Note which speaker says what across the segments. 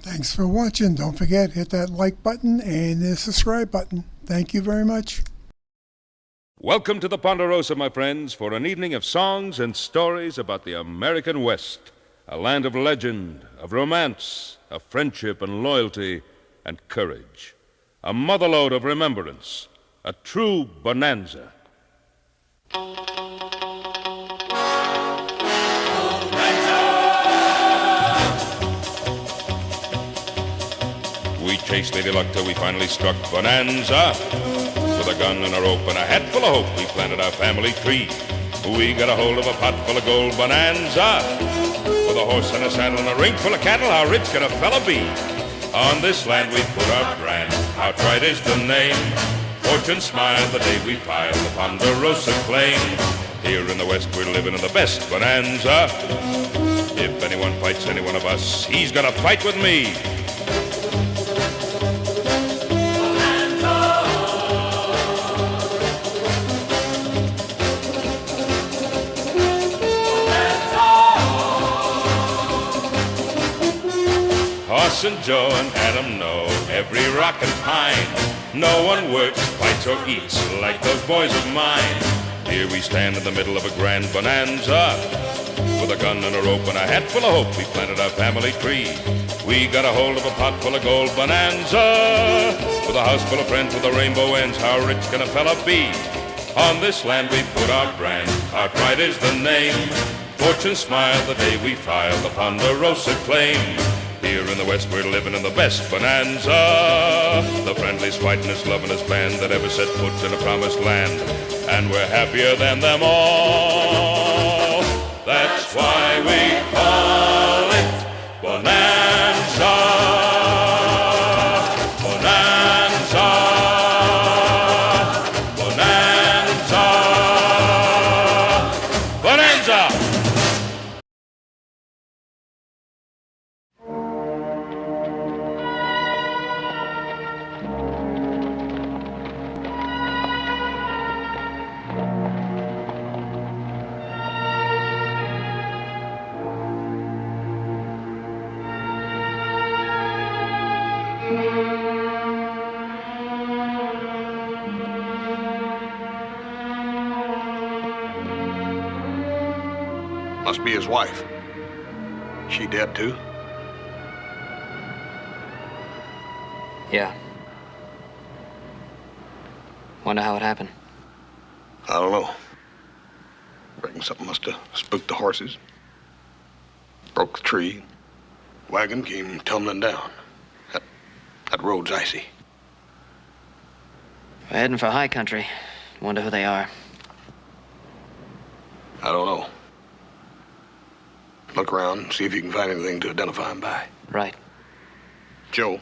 Speaker 1: Thanks for watching. Don't forget, hit that like button and the subscribe button. Thank you very much.
Speaker 2: Welcome to the Ponderosa, my friends, for an evening of songs and stories about the American West, a land of legend, of romance, of friendship and loyalty and courage, a motherlode of remembrance, a true bonanza. We chased Lady Luck till we finally struck Bonanza. With a gun and a rope and a hat full of hope, we planted our family tree. We got a hold of a pot full of gold Bonanza. With a horse and a saddle and a ring full of cattle, how rich could a fella be? On this land we put our brand, outright is the name. Fortune smiled the day we filed the Ponderosa claim. Here in the West we're living in the best Bonanza. If anyone fights any one of us, he's gonna fight with me. Hoss and Joe and Adam know every rock and pine. No one works, fights, or eats like those boys of mine. Here we stand in the middle of a grand bonanza. With a gun and a rope and a hat full of hope, we planted our family tree. We got a hold of a pot full of gold Bonanza. With a house full of friends with a rainbow ends, how rich can a fella be? On this land we put our brand, our pride is the name. Fortune smiled the day we filed the Ponderosa claim. Here in the West we're living in the best bonanza. The friendliest, fightingest, lovingest band that ever set foot in a promised land. And we're happier than them all. That's why we call it Bonanza. Bonanza. Bonanza. Bonanza.
Speaker 3: Must be his wife. She dead too?
Speaker 4: Yeah. Wonder how it happened.
Speaker 3: I don't know. Reckon something must have spooked the horses. Broke the tree. Wagon came tumbling down. That road's icy.
Speaker 4: We're heading for high country. Wonder who they are.
Speaker 3: I don't know. Look around and see if you can find anything to identify him by.
Speaker 4: Right.
Speaker 3: Joe,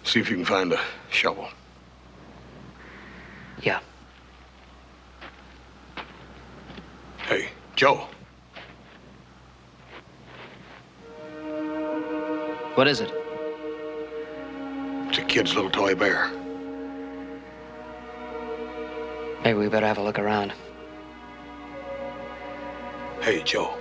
Speaker 3: see if you can find a shovel.
Speaker 4: Yeah.
Speaker 3: Hey, Joe.
Speaker 4: What is it?
Speaker 3: It's a kid's little toy bear.
Speaker 4: Maybe we better have a look around.
Speaker 3: Hey, Joe.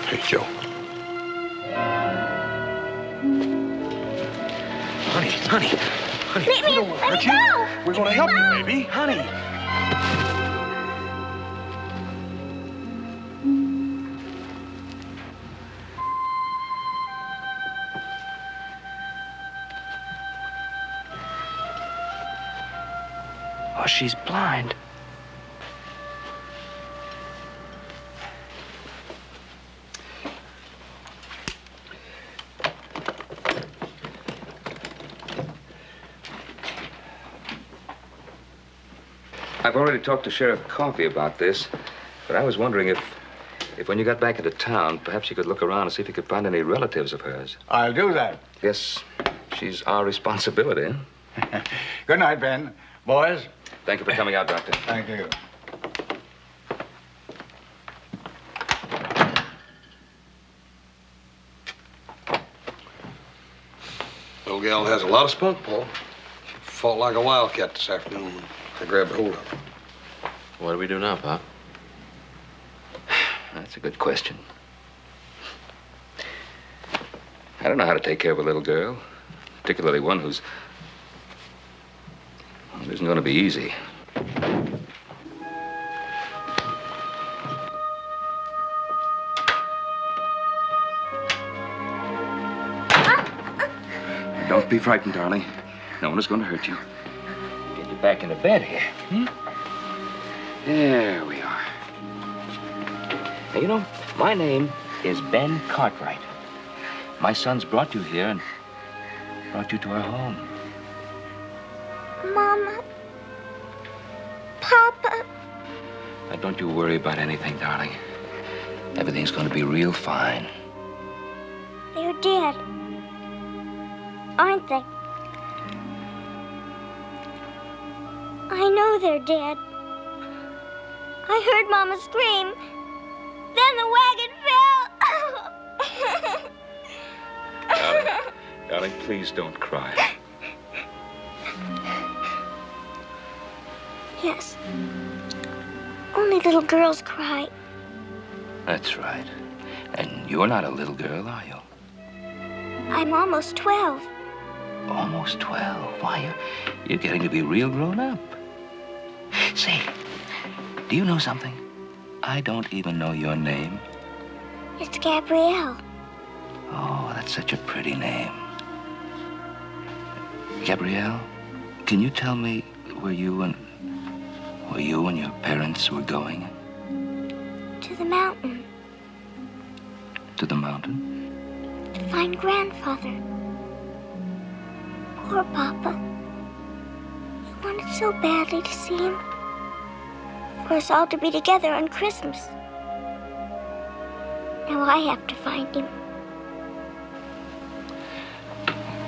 Speaker 3: Hey, Joe. Honey.
Speaker 5: Let me,
Speaker 3: we don't want to
Speaker 5: let
Speaker 3: hurt
Speaker 5: me
Speaker 3: you.
Speaker 5: go.
Speaker 3: We're going to help you, baby. Honey.
Speaker 4: Oh, she's blind.
Speaker 6: I've already talked to Sheriff Coffey about this, but I was wondering if when you got back into town, perhaps you could look around and see if you could find any relatives of hers.
Speaker 7: I'll do that.
Speaker 6: Yes, she's our responsibility.
Speaker 7: Good night, Ben. Boys.
Speaker 6: Thank you for coming out, Doctor.
Speaker 7: Thank you.
Speaker 3: Old gal has a lot of spunk, Paul. She fought like a wildcat this afternoon when I grabbed hold of her.
Speaker 5: What do we do now, Pop?
Speaker 6: That's a good question. I don't know how to take care of a little girl, particularly one who's... Well, it isn't going to be easy. Don't be frightened, darling. No one is going to hurt you. Get you back into bed here. There we are. Now, you know, my name is Ben Cartwright. My sons brought you here and brought you to our home.
Speaker 8: Mama. Papa.
Speaker 6: Now, don't you worry about anything, darling. Everything's going to be real fine.
Speaker 8: They're dead. Aren't they? I know they're dead. I heard Mama scream. Then the wagon fell.
Speaker 6: Darling, please don't cry.
Speaker 8: Yes. Only little girls cry.
Speaker 6: That's right. And you're not a little girl, are you?
Speaker 8: I'm almost 12.
Speaker 6: Almost 12. Why, you're getting to be real grown up. Say, do you know something? I don't even know your name.
Speaker 8: It's Gabrielle.
Speaker 6: Oh, that's such a pretty name. Gabrielle, can you tell me where you and your parents were going?
Speaker 8: To the mountain.
Speaker 6: To the mountain?
Speaker 8: To find Grandfather. Poor Papa. He wanted so badly to see him. For us all to be together on Christmas. Now I have to find him.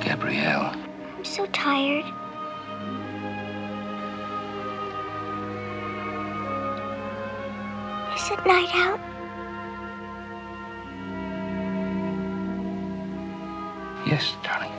Speaker 6: Gabrielle.
Speaker 8: I'm so tired. Is it night out?
Speaker 6: Yes, darling.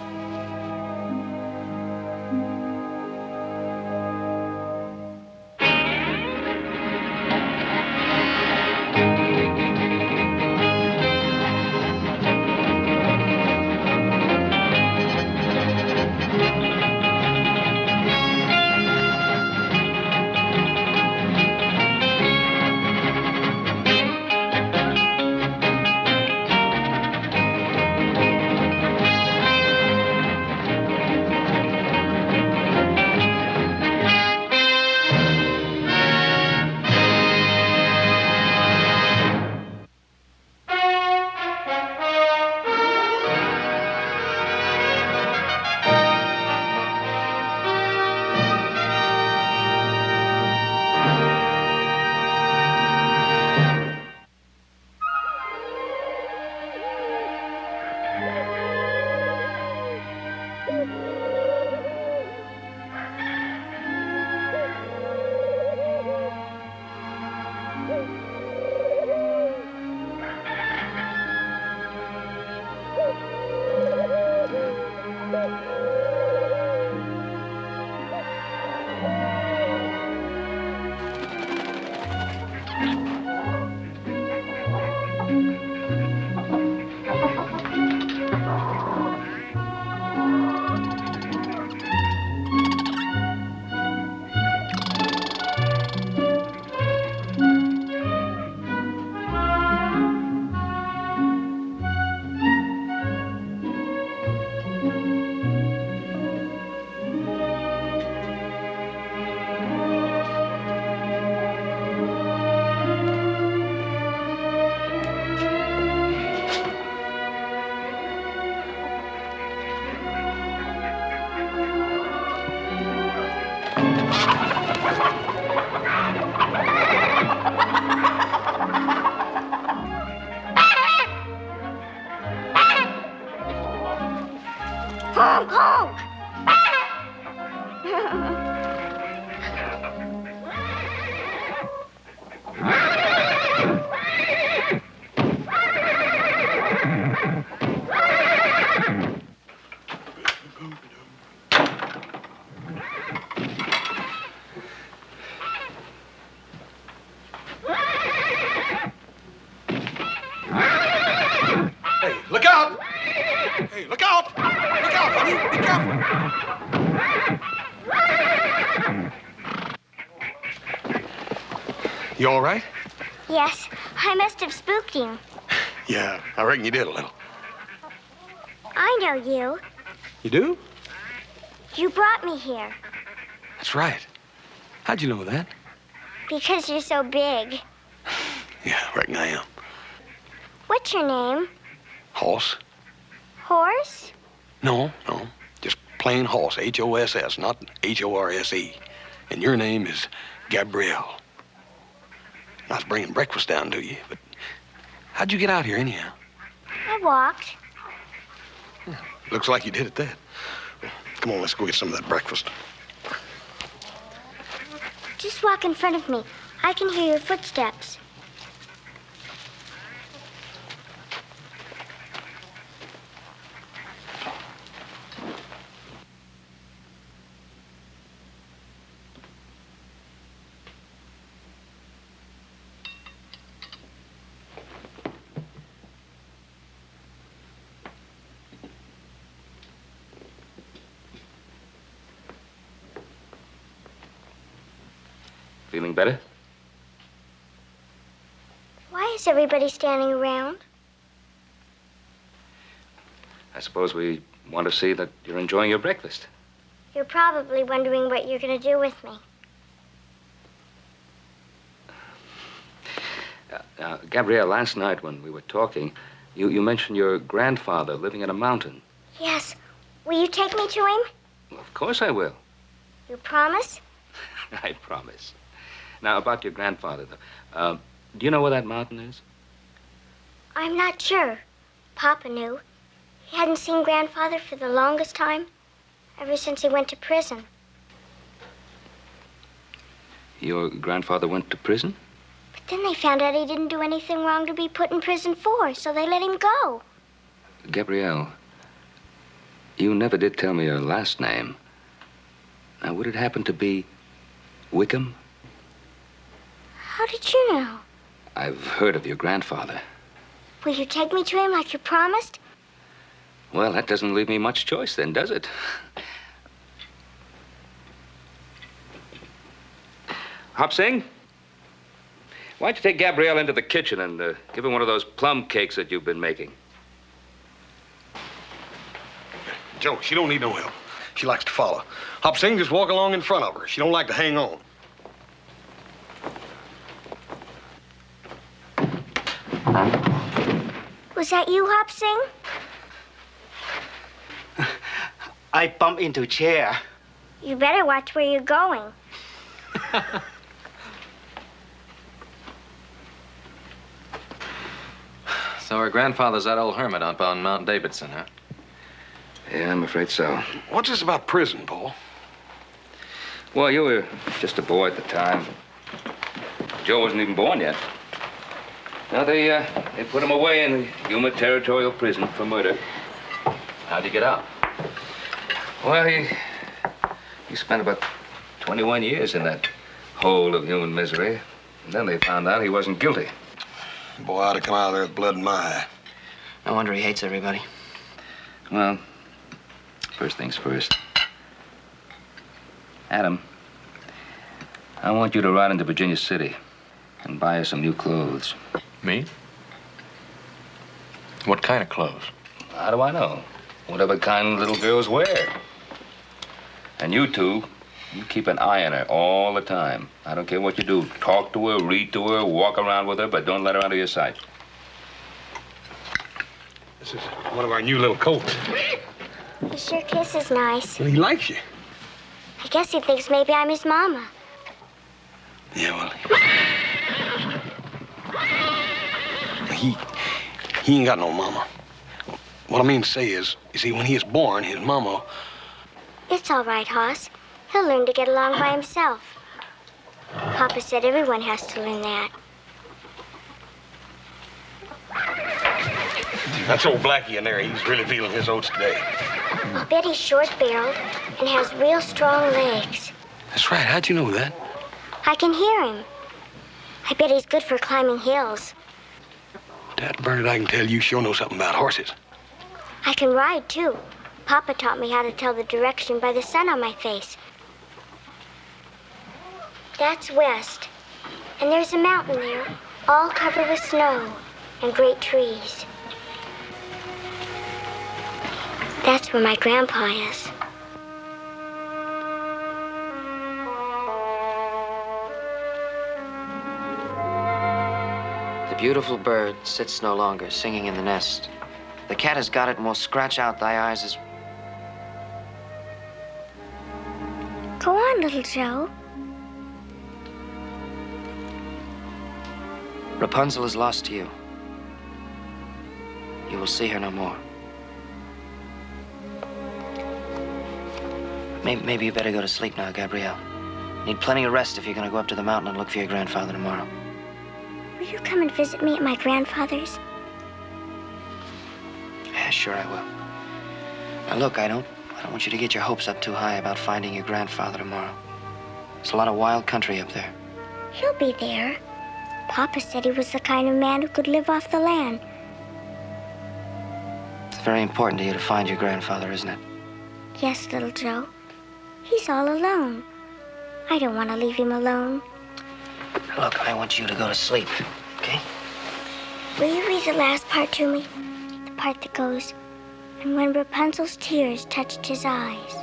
Speaker 8: Honk, honk!
Speaker 3: Hey, look out! Look out, honey! Be careful! You all right?
Speaker 8: Yes, I must have spooked him.
Speaker 3: Yeah, I reckon you did a little.
Speaker 8: I know you.
Speaker 3: You do?
Speaker 8: You brought me here
Speaker 3: That's right. How'd you know that?
Speaker 8: because you're so big.
Speaker 3: Yeah, I reckon I am.
Speaker 8: What's your name?
Speaker 3: Hoss?
Speaker 8: Horse?
Speaker 3: No. Just plain Hoss, H-O-S-S, not H-O-R-S-E. And your name is Gabrielle. I was bringing breakfast down to you, but how'd you get out here anyhow?
Speaker 8: I walked.
Speaker 3: Looks like you did at that. Come on, let's go get some of that breakfast.
Speaker 8: Just walk in front of me. I can hear your footsteps.
Speaker 6: Feeling better?
Speaker 8: Why is everybody standing around?
Speaker 6: I suppose we want to see that you're enjoying your breakfast.
Speaker 8: You're probably wondering what you're going to do with me.
Speaker 6: Gabrielle, last night when we were talking, you mentioned your grandfather living in a mountain.
Speaker 8: Yes. Will you take me to him?
Speaker 6: Well, of course I will.
Speaker 8: You promise?
Speaker 6: I promise. Now, about your grandfather, though. Do you know where that mountain is?
Speaker 8: I'm not sure. Papa knew. He hadn't seen Grandfather for the longest time, ever since he went to prison.
Speaker 6: Your grandfather went to prison?
Speaker 8: But then they found out he didn't do anything wrong to be put in prison for, so they let him go.
Speaker 6: Gabrielle, you never did tell me your last name. Now, would it happen to be Wickham?
Speaker 8: How did you know?
Speaker 6: I've heard of your grandfather.
Speaker 8: Will you take me to him like you promised?
Speaker 6: Well, that doesn't leave me much choice then, does it? Hop Sing, why don't you take Gabrielle into the kitchen and give her one of those plum cakes that you've been making?
Speaker 3: Joe, she don't need no help. She likes to follow. Hop Sing, just walk along in front of her. She don't like to hang on.
Speaker 8: Was that you, Hop Sing?
Speaker 9: I bumped into a chair.
Speaker 8: You better watch where you're going.
Speaker 5: So her grandfather's that old hermit up on Mount Davidson, huh?
Speaker 6: Yeah, I'm afraid so.
Speaker 3: What's this about prison, Paul?
Speaker 6: Well, you were just a boy at the time. Joe wasn't even born yet. Now, they put him away in the Yuma Territorial Prison for murder.
Speaker 5: How'd you get out?
Speaker 6: Well, he spent about 21 years in that hole of human misery. And then they found out he wasn't guilty.
Speaker 3: Boy, I'd have come out of there with blood in my eye.
Speaker 4: No wonder he hates everybody.
Speaker 6: Well, first things first. Adam, I want you to ride into Virginia City and buy us some new clothes.
Speaker 5: Me? What kind of clothes?
Speaker 6: How do I know? Whatever kind little girls wear. And you two, you keep an eye on her all the time. I don't care what you do. Talk to her, read to her, walk around with her, but don't let her out of your sight.
Speaker 3: This is one of our new little coats.
Speaker 8: He sure kisses nice.
Speaker 3: Well, he likes you.
Speaker 8: I guess he thinks maybe I'm his mama.
Speaker 3: Yeah, well, he ain't got no mama. What I mean to say is, you see, when he is born, his mama...
Speaker 8: It's all right, Hoss. He'll learn to get along by himself. Papa said everyone has to learn that.
Speaker 3: That's old Blackie in there. He's really feeling his oats today.
Speaker 8: I bet he's short-barreled and has real strong legs.
Speaker 3: That's right. How'd you know that?
Speaker 8: I can hear him. I bet he's good for climbing hills.
Speaker 3: Dad Bernard, I can tell you sure know something about horses.
Speaker 8: I can ride, too. Papa taught me how to tell the direction by the sun on my face. That's west. And there's a mountain there, all covered with snow and great trees. That's where my grandpa is.
Speaker 4: The beautiful bird sits no longer, singing in the nest. The cat has got it and will scratch out thy eyes as...
Speaker 8: Go on, little Joe.
Speaker 4: Rapunzel is lost to you. You will see her no more. Maybe you better go to sleep now, Gabrielle. Need plenty of rest if you're gonna go up to the mountain and look for your grandfather tomorrow.
Speaker 8: Will you come and visit me at my grandfather's?
Speaker 4: Yeah, sure I will. Now look, I don't want you to get your hopes up too high about finding your grandfather tomorrow. There's a lot of wild country up there.
Speaker 8: He'll be there. Papa said he was the kind of man who could live off the land.
Speaker 4: It's very important to you to find your grandfather, isn't it?
Speaker 8: Yes, little Joe. He's all alone. I don't want to leave him alone.
Speaker 4: Look, I want you to go to sleep, okay?
Speaker 8: Will you read the last part to me? The part that goes, and when Rapunzel's tears touched his eyes.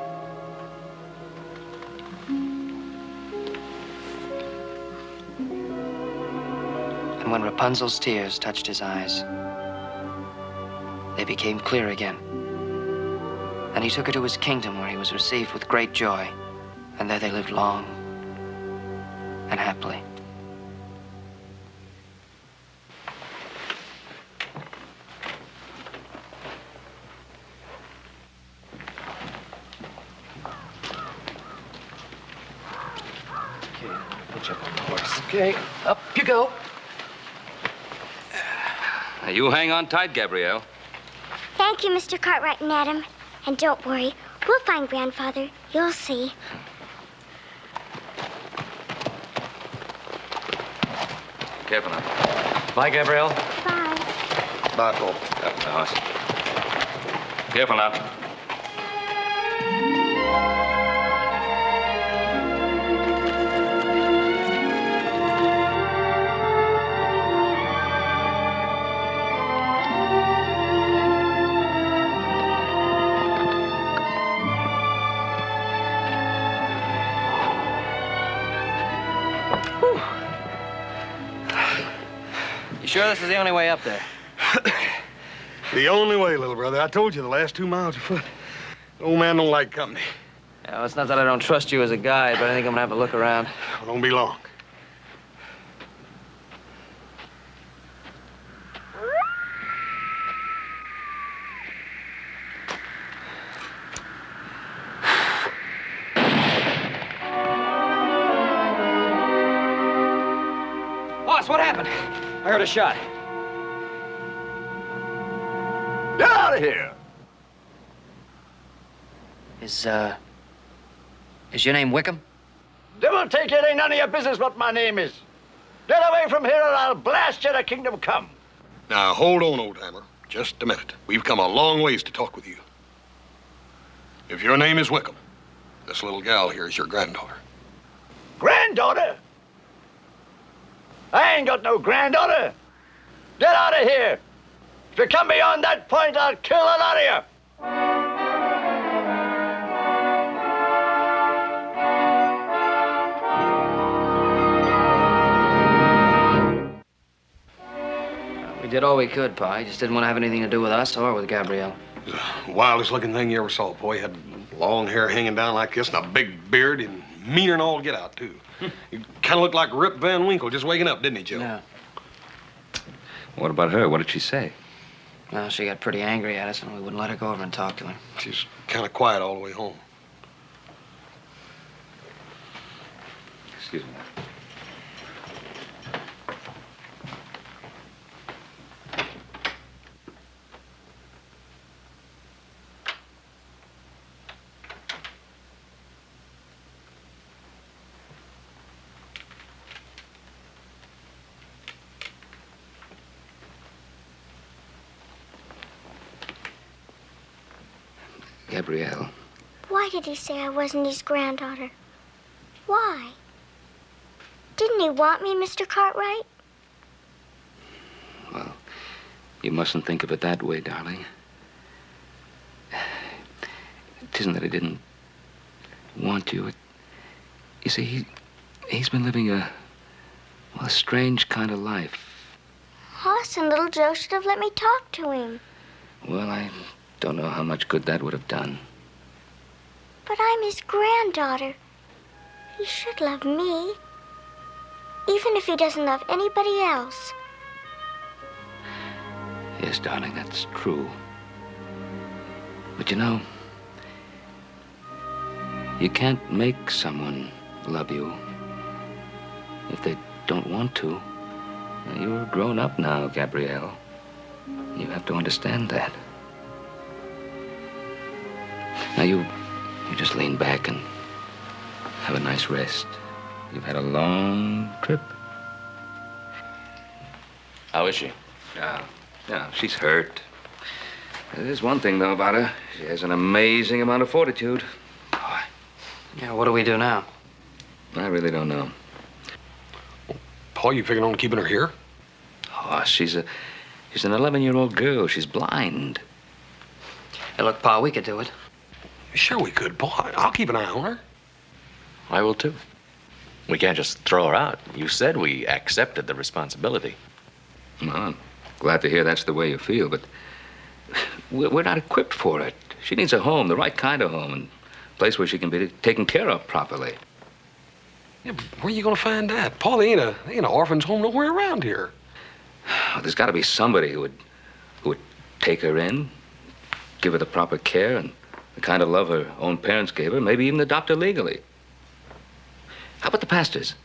Speaker 4: And when Rapunzel's tears touched his eyes, they became clear again. And he took her to his kingdom where he was received with great joy. And there they lived long and happily. Okay, put you up on the horse. Okay, up you go.
Speaker 6: Now, you hang on tight, Gabrielle.
Speaker 8: Thank you, Mr. Cartwright and Adam. And don't worry, we'll find Grandfather. You'll see.
Speaker 6: Careful now. Bye, Gabrielle.
Speaker 8: Bye.
Speaker 3: Bye, Paul.
Speaker 6: Up the horse. Careful now.
Speaker 4: You sure this is the only way up there?
Speaker 3: The only way, little brother. I told you the last 2 miles afoot. The old man don't like company.
Speaker 4: Yeah, well, it's not that I don't trust you as a guide, but I think I'm gonna have a look around.
Speaker 3: Well, don't be long.
Speaker 4: Boss, what happened? I heard a shot.
Speaker 7: Get out of here!
Speaker 4: Is your name Wickham?
Speaker 7: Devil take it, ain't none of your business what my name is. Get away from here or I'll blast you to kingdom come.
Speaker 3: Now, hold on, old timer. Just a minute. We've come a long ways to talk with you. If your name is Wickham, this little gal here is your granddaughter.
Speaker 7: Granddaughter? I ain't got no granddaughter. Get out of here. If you come beyond that point, I'll kill a lot of you.
Speaker 4: We did all we could, Pa. He just didn't want to have anything to do with us or with Gabrielle.
Speaker 3: He's the wildest looking thing you ever saw, boy. He had long hair hanging down like this and a big beard and meaner than all get out, too. He kind of looked like Rip Van Winkle just waking up, didn't he, Joe?
Speaker 4: Yeah.
Speaker 6: What about her? What did she say?
Speaker 4: Well, she got pretty angry at us, and we wouldn't let her go over and talk to her.
Speaker 3: She's kind of quiet all the way home.
Speaker 6: Excuse me. Gabrielle.
Speaker 8: Why did he say I wasn't his granddaughter? Why? Didn't he want me, Mr. Cartwright?
Speaker 6: Well, you mustn't think of it that way, darling. It isn't that he didn't want you. You see, he's been living a strange kind of life.
Speaker 8: Hoss and little Joe should have let me talk to him.
Speaker 6: Well, I don't know how much good that would have done.
Speaker 8: But I'm his granddaughter. He should love me. Even if he doesn't love anybody else.
Speaker 6: Yes, darling, that's true. But you know, you can't make someone love you if they don't want to. You're grown up now, Gabrielle. You have to understand that. Now, you just lean back and have a nice rest. You've had a long trip.
Speaker 5: How is she?
Speaker 6: Yeah, she's hurt. There's one thing, though, about her. She has an amazing amount of fortitude.
Speaker 4: Yeah, what do we do now?
Speaker 6: I really don't know.
Speaker 3: Paul, you figuring on keeping her here?
Speaker 6: Oh, she's an 11-year-old girl. She's blind.
Speaker 4: Hey, look, Pa, we could do it.
Speaker 3: Sure we could, Paul. I'll keep an eye on her.
Speaker 5: I will, too. We can't just throw her out. You said we accepted the responsibility.
Speaker 6: Well, I'm glad to hear that's the way you feel, but we're not equipped for it. She needs a home, the right kind of home, and a place where she can be taken care of properly.
Speaker 3: Yeah, but where are you gonna find that? Paul, there ain't an orphan's home nowhere around here.
Speaker 6: There's got to be somebody who would take her in, give her the proper care and the kind of love her own parents gave her, maybe even adopt her legally. How about the Pastors?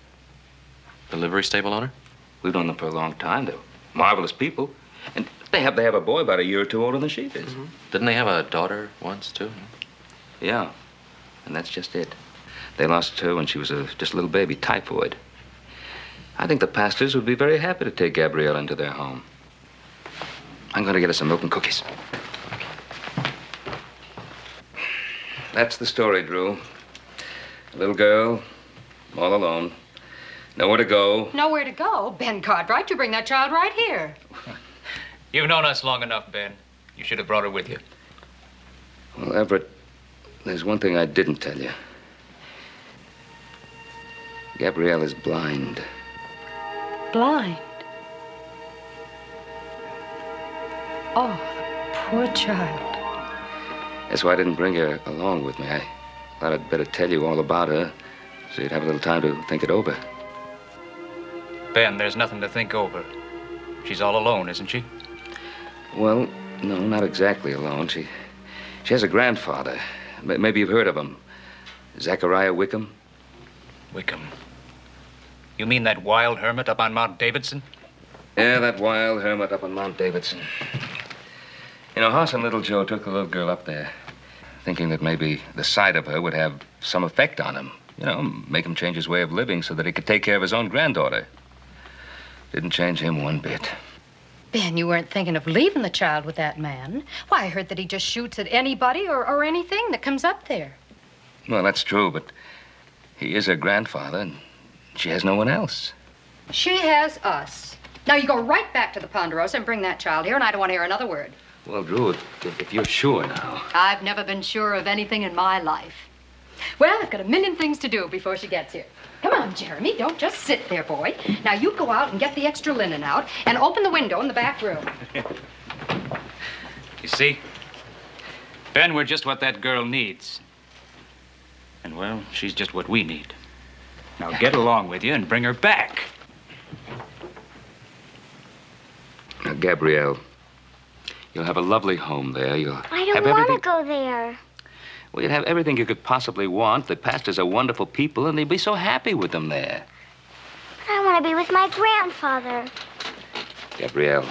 Speaker 5: The livery stable owner?
Speaker 6: We've known them for a long time. They're marvelous people. And they have a boy about a year or two older than she is.
Speaker 5: Mm-hmm. Didn't they have a daughter once, too?
Speaker 6: Yeah, and that's just it. They lost her when she was just a little baby, typhoid. I think the Pastors would be very happy to take Gabrielle into their home. I'm going to get her some milk and cookies. That's the story, Drew. A little girl, all alone. Nowhere to go.
Speaker 10: Nowhere to go? Ben Cartwright, you bring that child right here.
Speaker 11: You've known us long enough, Ben. You should have brought her with you.
Speaker 6: Well, Everett, there's one thing I didn't tell you. Gabrielle is blind.
Speaker 10: Blind? Oh, poor child.
Speaker 6: That's why I didn't bring her along with me. I thought I'd better tell you all about her so you'd have a little time to think it over.
Speaker 11: Ben, there's nothing to think over. She's all alone, isn't she?
Speaker 6: Well, no, not exactly alone. She has a grandfather. Maybe you've heard of him. Zachariah Wickham.
Speaker 11: Wickham. You mean that wild hermit up on Mount Davidson?
Speaker 6: Yeah, that wild hermit up on Mount Davidson. You know, Hoss and little Joe took the little girl up there, thinking that maybe the sight of her would have some effect on him. You know, make him change his way of living so that he could take care of his own granddaughter. Didn't change him one bit.
Speaker 10: Ben, you weren't thinking of leaving the child with that man. Why, I heard that he just shoots at anybody or anything that comes up there.
Speaker 6: Well, that's true, but he is her grandfather, and she has no one else.
Speaker 10: She has us. Now, you go right back to the Ponderosa and bring that child here, and I don't want to hear another word.
Speaker 6: Well, Drew, if you're sure now.
Speaker 10: I've never been sure of anything in my life. Well, I've got a million things to do before she gets here. Come on, Jeremy. Don't just sit there, boy. Now, you go out and get the extra linen out and open the window in the back room.
Speaker 11: You see? Ben, we're just what that girl needs. And, well, she's just what we need. Now, get along with you and bring her back.
Speaker 6: Now, Gabrielle, you'll have a lovely home there.
Speaker 8: I don't want to go there.
Speaker 6: Well, you'd have everything you could possibly want. The Pastors are wonderful people, and they'd be so happy with them there.
Speaker 8: But I want to be with my grandfather.
Speaker 6: Gabrielle,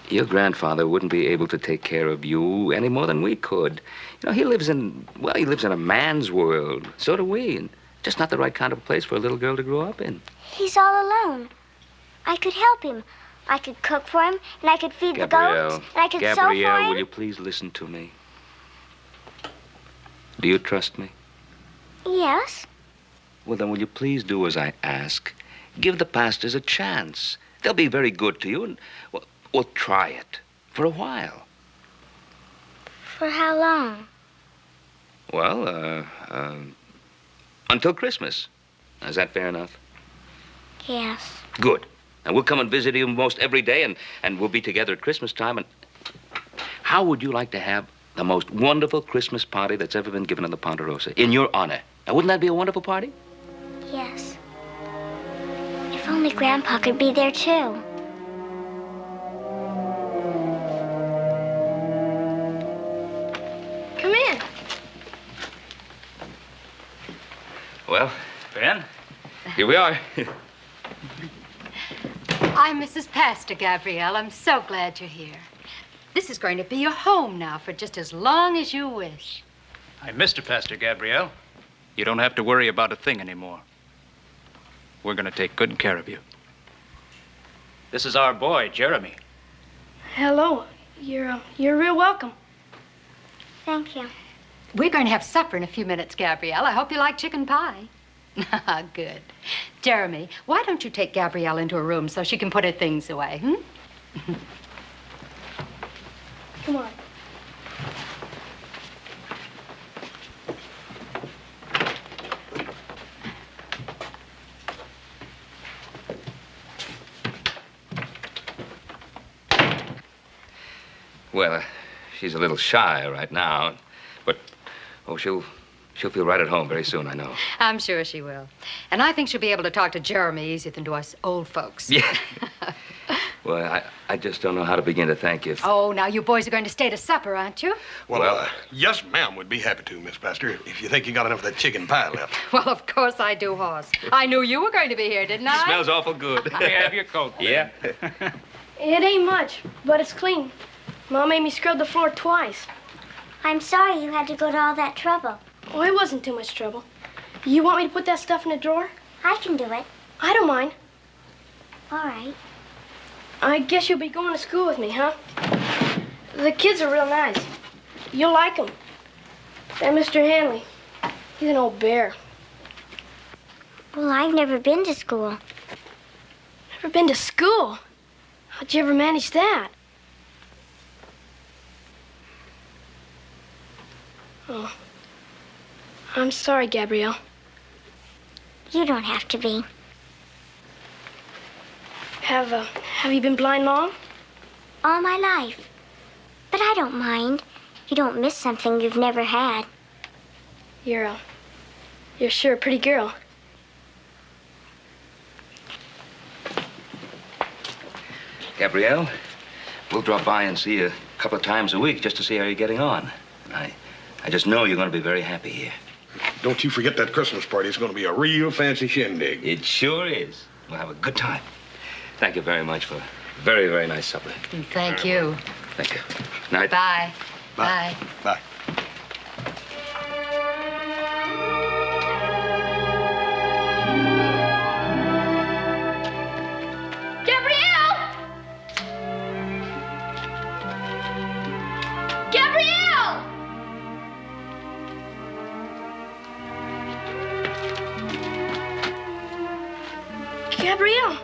Speaker 6: your grandfather wouldn't be able to take care of you any more than we could. You know, he lives in a man's world. So do we, and just not the right kind of place for a little girl to grow up in.
Speaker 8: He's all alone. I could help him. I could cook for him, and I could feed the
Speaker 6: Gabrielle,
Speaker 8: goats, and I could sew for
Speaker 6: Gabrielle,
Speaker 8: him.
Speaker 6: will you please listen to me? Do you trust me?
Speaker 8: Yes.
Speaker 6: Well, then will you please do as I ask? Give the pastors a chance. They'll be very good to you, and, well, try it for a while.
Speaker 8: For how long?
Speaker 6: Well, until Christmas. Is that fair enough?
Speaker 8: Yes.
Speaker 6: Good. And we'll come and visit you most every day, and we'll be together at Christmas time. And how would you like to have the most wonderful Christmas party that's ever been given in the Ponderosa, in your honor? Now, wouldn't that be a wonderful party?
Speaker 8: Yes. If only Grandpa could be there, too.
Speaker 10: Come in.
Speaker 6: Well,
Speaker 11: Ben?
Speaker 6: here we are.
Speaker 10: I'm Mrs. Pastor, Gabrielle. I'm so glad you're here. This is going to be your home now for just as long as you wish.
Speaker 11: I'm Mr. Pastor, Gabrielle. You don't have to worry about a thing anymore. We're going to take good care of you. This is our boy, Jeremy.
Speaker 12: Hello. You're real welcome.
Speaker 8: Thank you.
Speaker 10: We're going to have supper in a few minutes, Gabrielle. I hope you like chicken pie. Good. Jeremy, why don't you take Gabrielle into her room so she can put her things away,
Speaker 12: Come on.
Speaker 6: Well, she's a little shy right now, but, oh, she'll feel right at home very soon, I know.
Speaker 10: I'm sure she will. And I think she'll be able to talk to Jeremy easier than to us old folks.
Speaker 6: Yeah. Well, I just don't know how to begin to thank you.
Speaker 10: Oh, now you boys are going to stay to supper, aren't you?
Speaker 3: Well, yes, ma'am, we'd be happy to, Miss Pastor, if you think you got enough of that chicken pie left.
Speaker 10: Well, of course I do, Hoss. I knew you were going to be here, didn't I?
Speaker 6: Smells awful good.
Speaker 11: Let me have your coat.
Speaker 6: Yeah.
Speaker 12: It ain't much, but it's clean. Mom made me scrub the floor twice.
Speaker 8: I'm sorry you had to go to all that trouble.
Speaker 12: Oh, it wasn't too much trouble. You want me to put that stuff in a drawer?
Speaker 8: I can do it.
Speaker 12: I don't mind.
Speaker 8: All right.
Speaker 12: I guess you'll be going to school with me, huh? The kids are real nice. You'll like them. That Mr. Hanley, he's an old bear.
Speaker 8: Well, I've never been to school.
Speaker 12: Never been to school? How'd you ever manage that? Oh. I'm sorry, Gabrielle.
Speaker 8: You don't have to be.
Speaker 12: Have you been blind long?
Speaker 8: All my life. But I don't mind. You don't miss something you've never had.
Speaker 12: You're sure a pretty girl.
Speaker 6: Gabrielle, we'll drop by and see you a couple of times a week just to see how you're getting on. I just know you're going to be very happy here.
Speaker 3: Don't you forget that Christmas party. It's going to be a real fancy shindig.
Speaker 6: It sure is. We'll have a good time. Thank you very much for a very, very nice supper.
Speaker 10: Thank you.
Speaker 6: Thank you. Night.
Speaker 10: Bye.
Speaker 3: Bye. Bye.
Speaker 12: Gabrielle! Gabrielle! Gabrielle,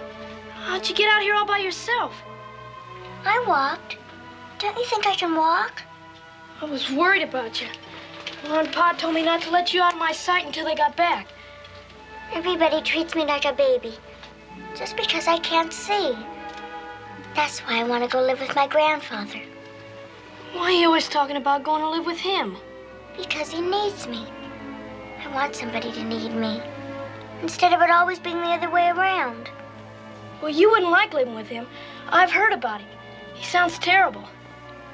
Speaker 12: how'd you get out here all by yourself?
Speaker 8: I walked. Don't you think I can walk?
Speaker 12: I was worried about you. Mom and Pa told me not to let you out of my sight until they got back.
Speaker 8: Everybody treats me like a baby, just because I can't see. That's why I want to go live with my grandfather.
Speaker 12: Why are you always talking about going to live with him?
Speaker 8: Because he needs me. I want somebody to need me, instead of it always being the other way around.
Speaker 12: Well, you wouldn't like living with him. I've heard about him. He sounds terrible.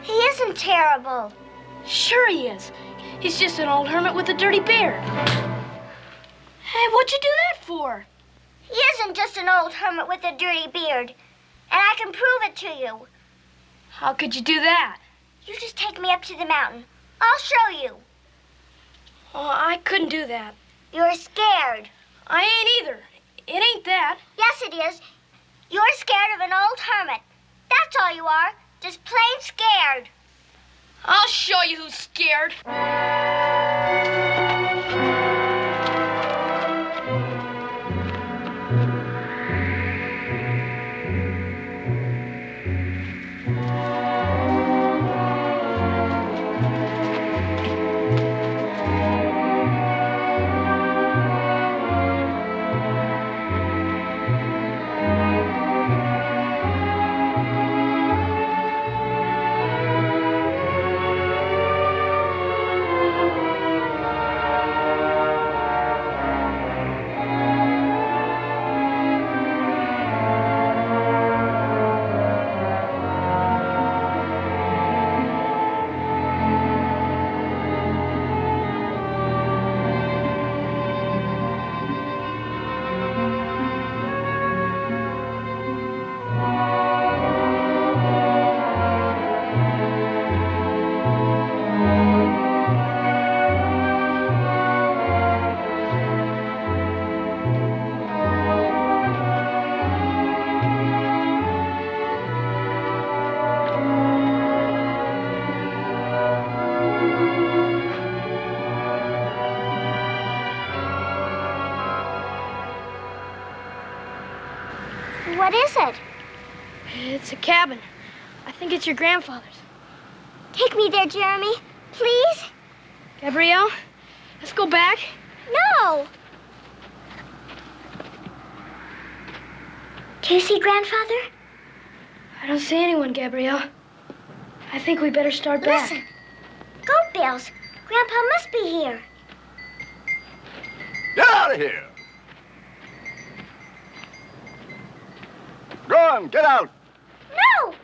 Speaker 8: He isn't terrible.
Speaker 12: Sure he is. He's just an old hermit with a dirty beard. Hey, what'd you do that for?
Speaker 8: He isn't just an old hermit with a dirty beard. And I can prove it to you.
Speaker 12: How could you do that?
Speaker 8: You just take me up to the mountain. I'll show you.
Speaker 12: Oh, I couldn't do that.
Speaker 8: You're scared.
Speaker 12: I ain't either. It ain't that.
Speaker 8: Yes, it is. You're scared of an old hermit. That's all you are. Just plain scared.
Speaker 12: I'll show you who's scared.
Speaker 8: What is it?
Speaker 12: It's a cabin. I think it's your grandfather's.
Speaker 8: Take me there, Jeremy. Please?
Speaker 12: Gabrielle, let's go back.
Speaker 8: No! Do you see Grandfather?
Speaker 12: I don't see anyone, Gabrielle. I think we better start back.
Speaker 8: Listen. Goat bells. Grandpa must be here.
Speaker 7: Get out of here! Go on, get out!
Speaker 8: No!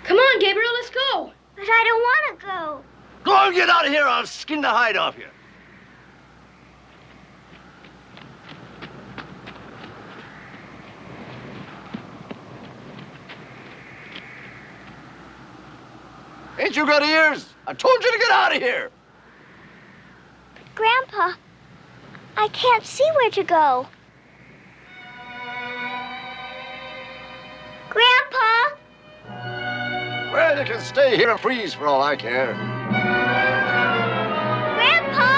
Speaker 12: Come on, Gabriel, let's go.
Speaker 8: But I don't want to go.
Speaker 7: Go on, get out of here, I'll skin the hide off you. Ain't you got ears? I told you to get out of here.
Speaker 8: Grandpa, I can't see where to go. Grandpa!
Speaker 7: Well, you can stay here and freeze for all I care.
Speaker 8: Grandpa!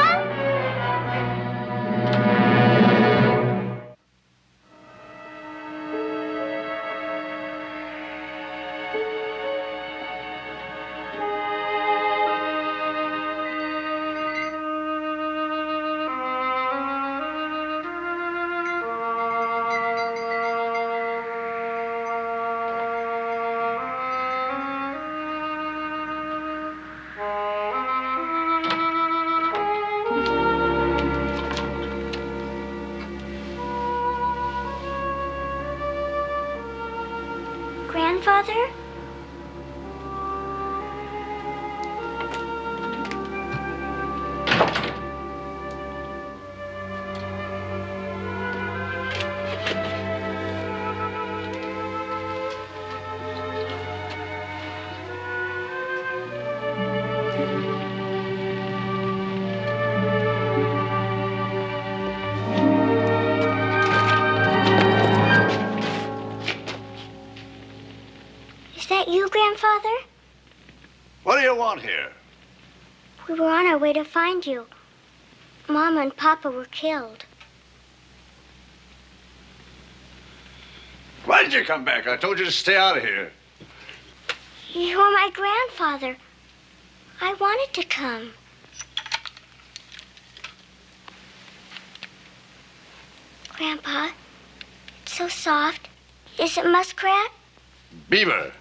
Speaker 8: Grandfather? Is that you, Grandfather?
Speaker 7: What do you want here?
Speaker 8: We were on our way to find you. Mama and Papa were killed.
Speaker 7: Why did you come back? I told you to stay out of here.
Speaker 8: You're my grandfather. I wanted to come. Grandpa, it's so soft. Is it muskrat?
Speaker 7: Beaver.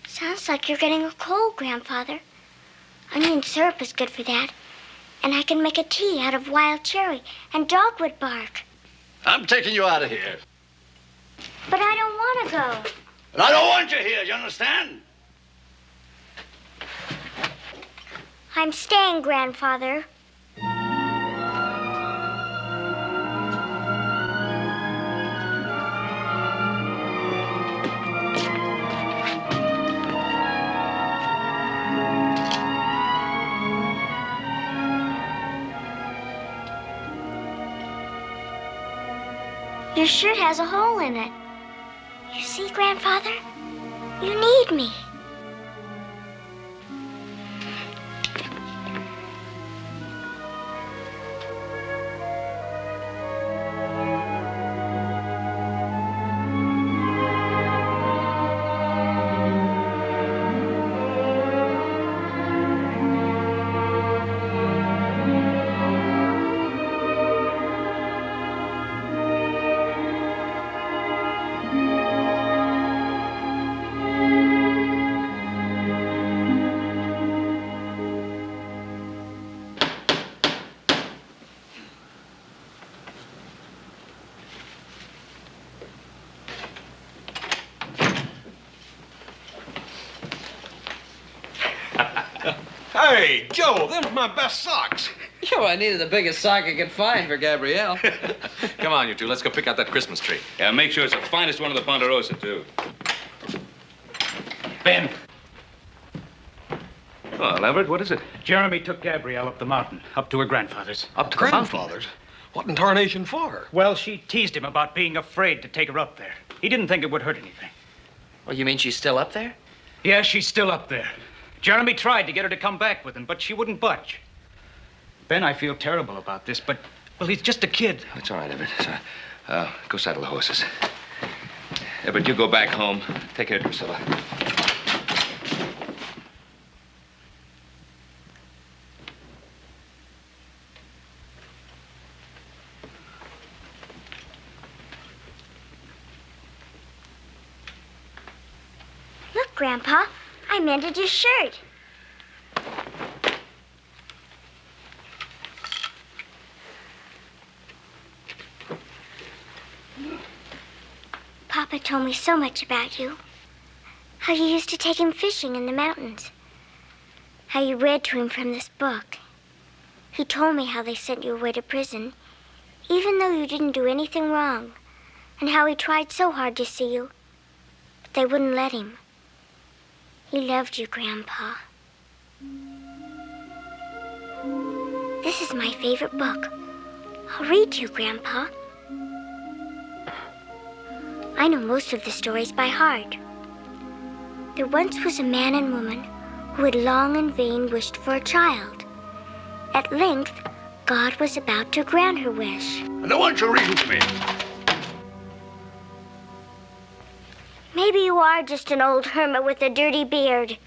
Speaker 8: Sounds like you're getting a cold, Grandfather. Onion syrup is good for that. And I can make a tea out of wild cherry and dogwood bark.
Speaker 7: I'm taking you out of here.
Speaker 8: But I don't want to go.
Speaker 7: And I don't want you here, you understand?
Speaker 8: I'm staying, Grandfather. Your shirt has a hole in it. You see, Grandfather? You need me.
Speaker 3: Hey, Joe, them's my best socks.
Speaker 5: Yo, I needed the biggest sock I could find for Gabrielle. Come on, you two. Let's go pick out that Christmas tree.
Speaker 6: Yeah, make sure it's the finest one of the Ponderosa, too.
Speaker 11: Ben,
Speaker 6: Well, Everett, what is it?
Speaker 11: Jeremy took Gabrielle up the mountain, up to her grandfather's.
Speaker 5: Up to the mountain.
Speaker 3: Grandfather's? What in tarnation for?
Speaker 11: Well, she teased him about being afraid to take her up there. He didn't think it would hurt anything.
Speaker 4: Well, you mean she's still up there?
Speaker 11: Yeah, she's still up there. Jeremy tried to get her to come back with him, but she wouldn't budge. Ben, I feel terrible about this, but, well, he's just a kid.
Speaker 6: It's all right, Everett. It's all right. Go saddle the horses. Everett, you go back home. Take care of Drusilla.
Speaker 8: Look, Grandpa, I mended your shirt. Papa told me so much about you. How you used to take him fishing in the mountains. How you read to him from this book. He told me how they sent you away to prison, even though you didn't do anything wrong. And how he tried so hard to see you, but they wouldn't let him. He loved you, Grandpa. This is my favorite book. I'll read to you, Grandpa. I know most of the stories by heart. There once was a man and woman who had long in vain wished for a child. At length, God was about to grant her wish.
Speaker 3: And I want you to read it to me.
Speaker 8: Maybe you are just an old hermit with a dirty beard.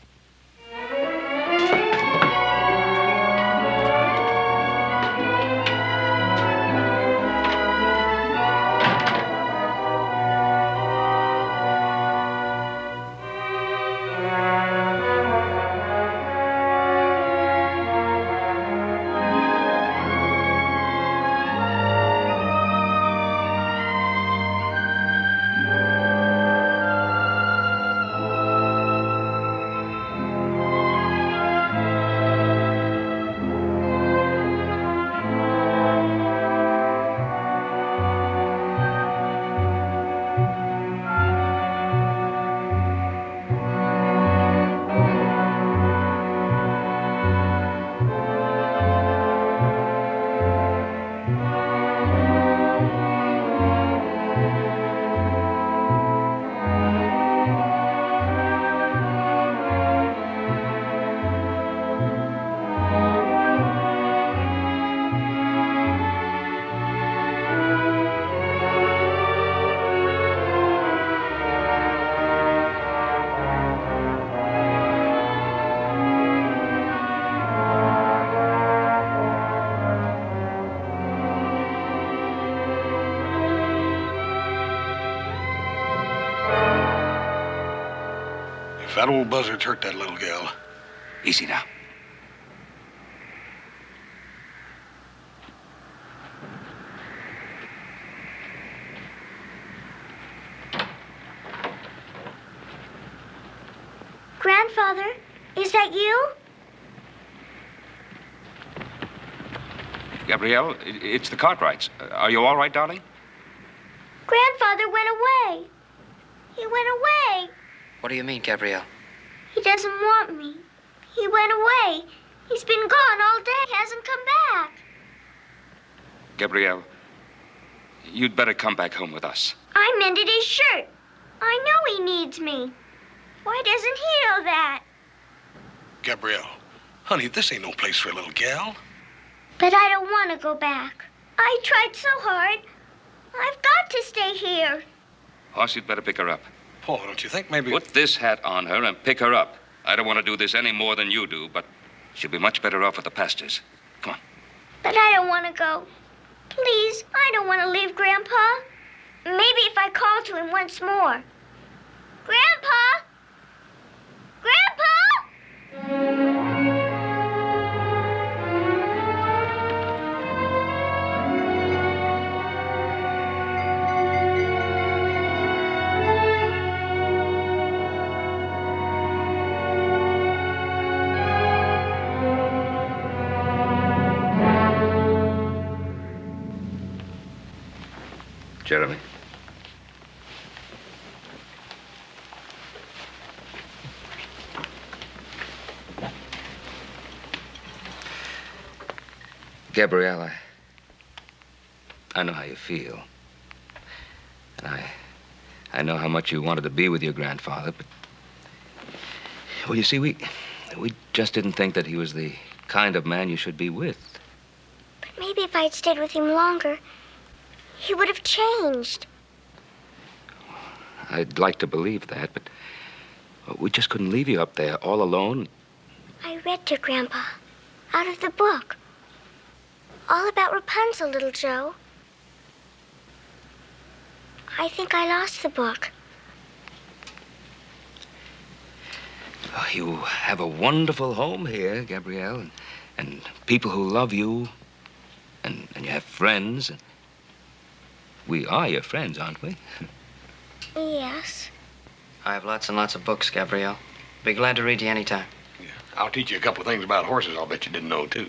Speaker 3: If that old buzzard's hurt that little gal.
Speaker 6: Easy now.
Speaker 8: Grandfather, is that you?
Speaker 6: Gabrielle, it's the Cartwrights. Are you all right, darling?
Speaker 8: Grandfather went away. He went away.
Speaker 4: What do you mean, Gabrielle?
Speaker 8: He doesn't want me. He went away. He's been gone all day. Hasn't come back.
Speaker 6: Gabrielle, you'd better come back home with us.
Speaker 8: I mended his shirt. I know he needs me. Why doesn't he know that?
Speaker 3: Gabrielle, honey, this ain't no place for a little gal.
Speaker 8: But I don't want to go back. I tried so hard. I've got to stay here.
Speaker 6: Hoss, you'd better pick her up.
Speaker 3: Paul, don't you think maybe...
Speaker 6: Put this hat on her and pick her up. I don't want to do this any more than you do, but she'll be much better off with the pastors. Come on.
Speaker 8: But I don't want to go. Please, I don't want to leave Grandpa. Maybe if I call to him once more. Grandpa! Grandpa!
Speaker 6: Jeremy. Gabrielle, I know how you feel. And I know how much you wanted to be with your grandfather, but... Well, you see, we just didn't think that he was the kind of man you should be with.
Speaker 8: But maybe if I'd stayed with him longer, he would have changed.
Speaker 6: I'd like to believe that, but we just couldn't leave you up there all alone.
Speaker 8: I read to Grandpa, out of the book. All about Rapunzel, little Joe. I think I lost the book.
Speaker 6: Oh, you have a wonderful home here, Gabrielle, and people who love you, and you have friends. We are your friends, aren't we?
Speaker 8: Yes.
Speaker 4: I have lots and lots of books, Gabrielle. Be glad to read you anytime.
Speaker 3: Yeah. I'll teach you a couple of things about horses I'll bet you didn't know, too.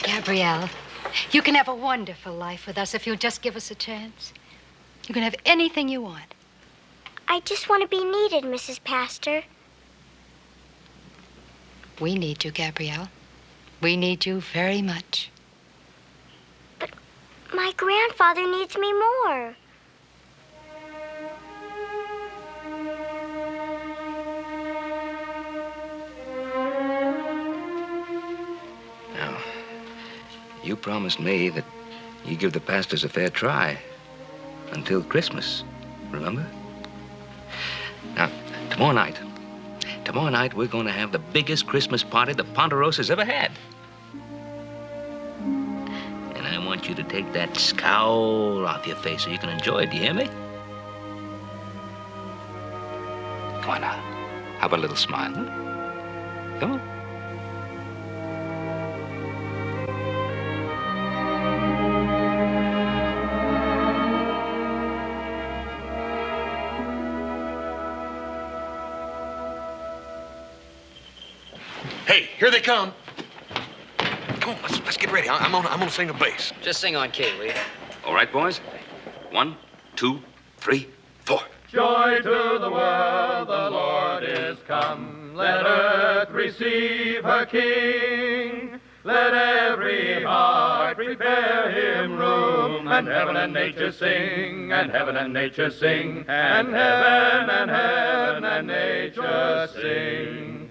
Speaker 10: Gabrielle, you can have a wonderful life with us if you'll just give us a chance. You can have anything you want.
Speaker 8: I just want to be needed, Mrs. Pastor.
Speaker 10: We need you, Gabrielle. We need you very much.
Speaker 8: But my grandfather needs me more.
Speaker 6: Now, you promised me that you'd give the pastors a fair try until Christmas, remember? Now, tomorrow night we're going to have the biggest Christmas party the Ponderosa's ever had. And I want you to take that scowl off your face so you can enjoy it, do you hear me? Come on now. How about a little smile, huh? Come on.
Speaker 3: Hey, here they come. Come on, let's get ready. I'm gonna sing a bass.
Speaker 4: Just sing on key, will you?
Speaker 6: All right, boys. 1, 2, 3, 4.
Speaker 13: Joy to the world, the Lord is come. Let earth receive her King. Let every heart prepare him room. And heaven and nature sing, and heaven and nature sing, and heaven and nature sing.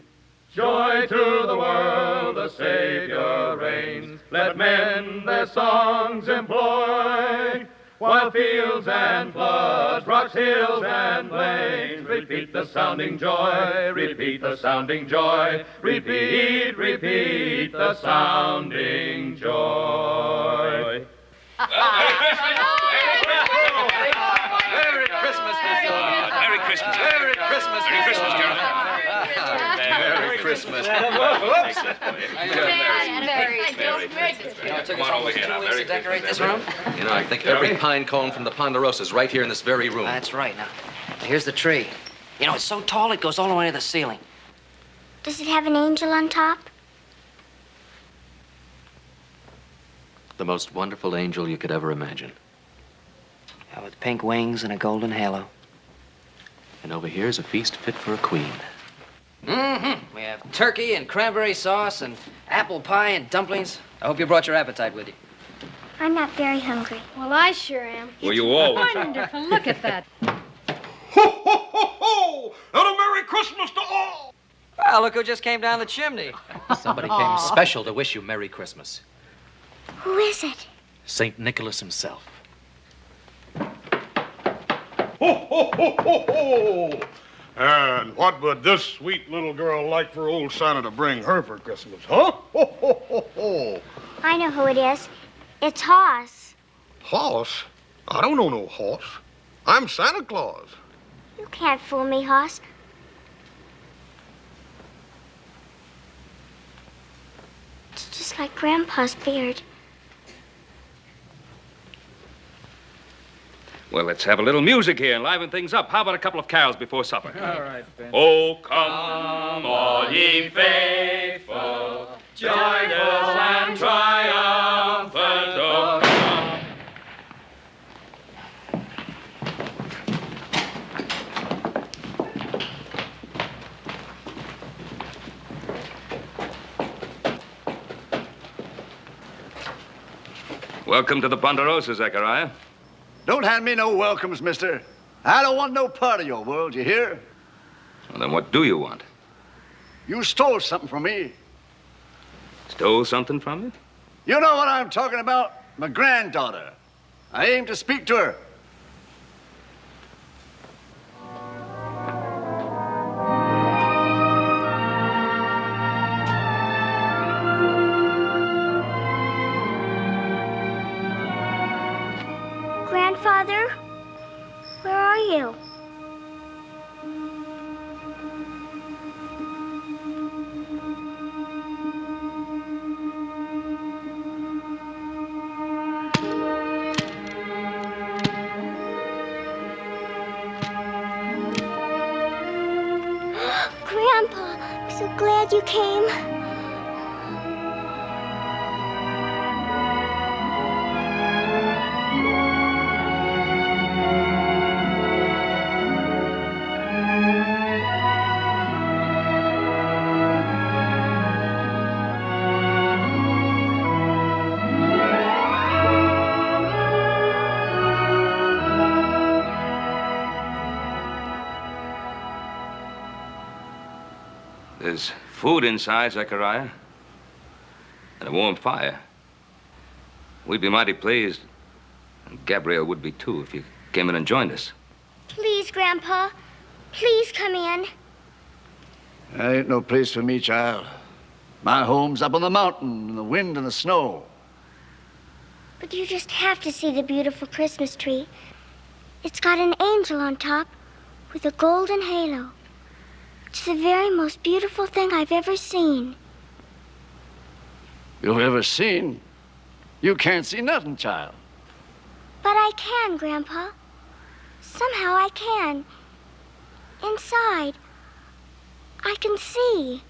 Speaker 13: Joy to the world, the Savior reigns. Let men their songs employ, while fields and floods, rocks, hills, and plains repeat the sounding joy, repeat the sounding joy, repeat, repeat the sounding joy.
Speaker 5: Merry Christmas, Mr. Merry Christmas. Merry Christmas. Merry Christmas, Carol. Merry Christmas.
Speaker 4: Come on over here now. To decorate this room?
Speaker 5: You know, I think every pine cone from the Ponderosa's right here in this very room.
Speaker 4: That's right. Now, here's the tree. You know, it's so tall it goes all the way to the ceiling.
Speaker 8: Does it have an angel on top?
Speaker 5: The most wonderful angel you could ever imagine.
Speaker 4: Yeah, with pink wings and a golden halo.
Speaker 5: And over here is a feast fit for a queen.
Speaker 4: Mm-hmm. We have turkey and cranberry sauce and apple pie and dumplings. I hope you brought your appetite with you.
Speaker 8: I'm not very hungry.
Speaker 12: Well, I sure am.
Speaker 2: Well, you all.
Speaker 10: Wonderful. Look at that.
Speaker 3: Ho, ho, ho, ho! And a Merry Christmas to all!
Speaker 4: Well, look who just came down the chimney.
Speaker 14: Somebody came special to wish you Merry Christmas.
Speaker 8: Who is it?
Speaker 14: St. Nicholas himself.
Speaker 3: Ho, ho, ho, ho, ho! And what would this sweet little girl like for old Santa to bring her for Christmas, huh? Ho, ho, ho, ho!
Speaker 8: I know who it is. It's Hoss.
Speaker 3: Hoss? I don't know no horse. I'm Santa Claus.
Speaker 8: You can't fool me, Hoss. It's just like Grandpa's beard.
Speaker 6: Well, let's have a little music here and liven things up. How about a couple of carols before supper?
Speaker 11: All right, Ben.
Speaker 2: Oh, come, all ye faithful, joyful and triumphant. Oh, come.
Speaker 6: Welcome to the Ponderosa, Zechariah.
Speaker 7: Don't hand me no welcomes, mister. I don't want no part of your world, you hear?
Speaker 6: Well, then what do you want?
Speaker 7: You stole something from me.
Speaker 6: Stole something from you?
Speaker 7: You know what I'm talking about? My granddaughter. I aim to speak to her.
Speaker 8: Grandfather, where are you? Grandpa, I'm so glad you came.
Speaker 6: There's food inside, Zechariah, and a warm fire. We'd be mighty pleased, and Gabrielle would be too, if you came in and joined us.
Speaker 8: Please, Grandpa, please come in.
Speaker 7: There ain't no place for me, child. My home's up on the mountain in the wind and the snow.
Speaker 8: But you just have to see the beautiful Christmas tree. It's got an angel on top with a golden halo. It's the very most beautiful thing I've ever seen.
Speaker 7: You've ever seen? You can't see nothing, child.
Speaker 8: But I can, Grandpa. Somehow I can. Inside, I can see.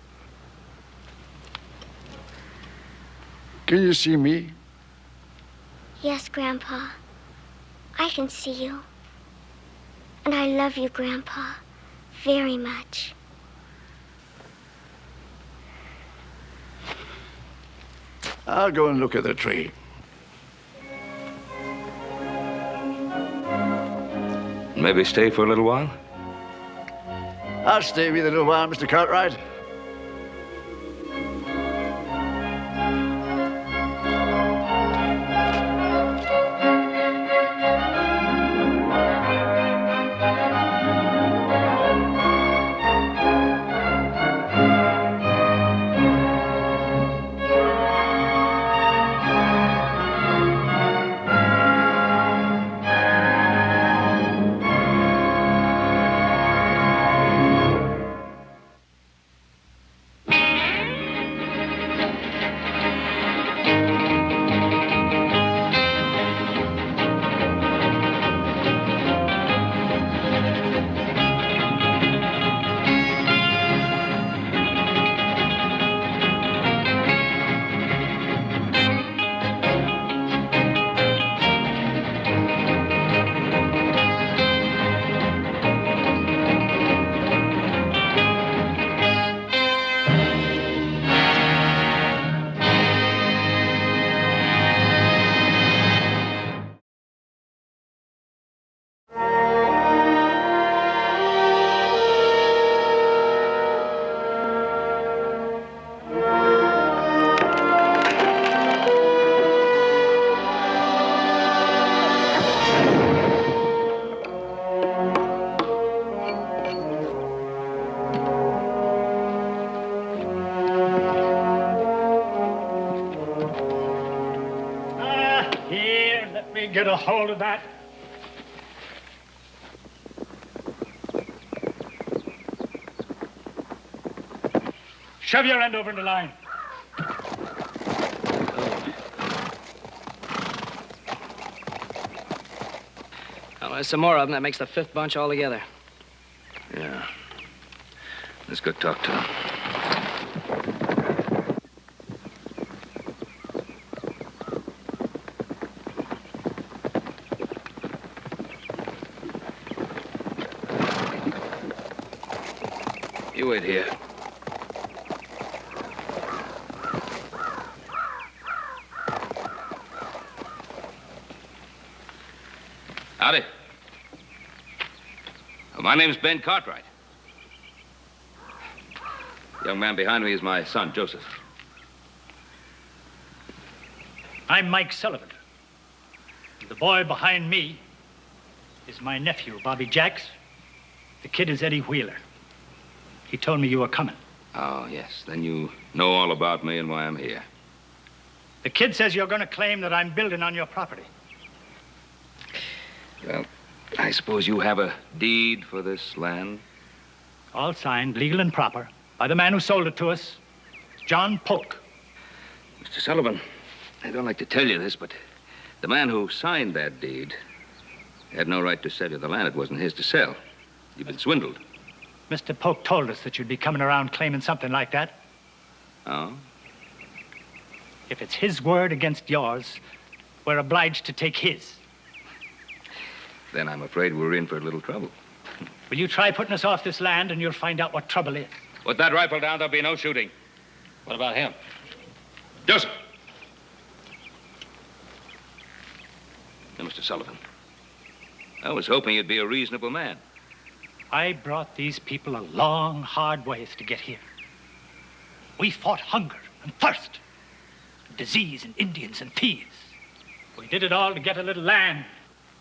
Speaker 7: Can you see me?
Speaker 8: Yes, Grandpa. I can see you. And I love you, Grandpa, very much.
Speaker 7: I'll go and look at the tree.
Speaker 6: Maybe stay for a little while?
Speaker 7: I'll stay with you a little while, Mr. Cartwright.
Speaker 15: get a hold of that? Shove your end over in the line.
Speaker 4: Well, there's some more of them. That makes the 5th bunch altogether.
Speaker 6: Yeah. Let's go talk to him. You wait here. Howdy. My name's Ben Cartwright. The young man behind me is my son, Joseph.
Speaker 15: I'm Mike Sullivan. The boy behind me is my nephew, Bobby Jacks. The kid is Eddie Wheeler. He told me you were coming.
Speaker 6: Oh, yes. Then you know all about me and why I'm here.
Speaker 15: The kid says you're going to claim that I'm building on your property.
Speaker 6: Well, I suppose you have a deed for this land?
Speaker 15: All signed, legal and proper, by the man who sold it to us, John Polk.
Speaker 6: Mr. Sullivan, I don't like to tell you this, but the man who signed that deed had no right to sell you the land. It wasn't his to sell. You've been swindled.
Speaker 15: Mr. Polk told us that you'd be coming around claiming something like that.
Speaker 6: Oh?
Speaker 15: If it's his word against yours, we're obliged to take his.
Speaker 6: Then I'm afraid we're in for a little trouble.
Speaker 15: Will you try putting us off this land and you'll find out what trouble is?
Speaker 6: Put that rifle down, there'll be no shooting.
Speaker 11: What about him?
Speaker 6: Joseph! Now, Mr. Sullivan, I was hoping you'd be a reasonable man.
Speaker 15: I brought these people a long, hard ways to get here. We fought hunger and thirst, disease and Indians and thieves. We did it all to get a little land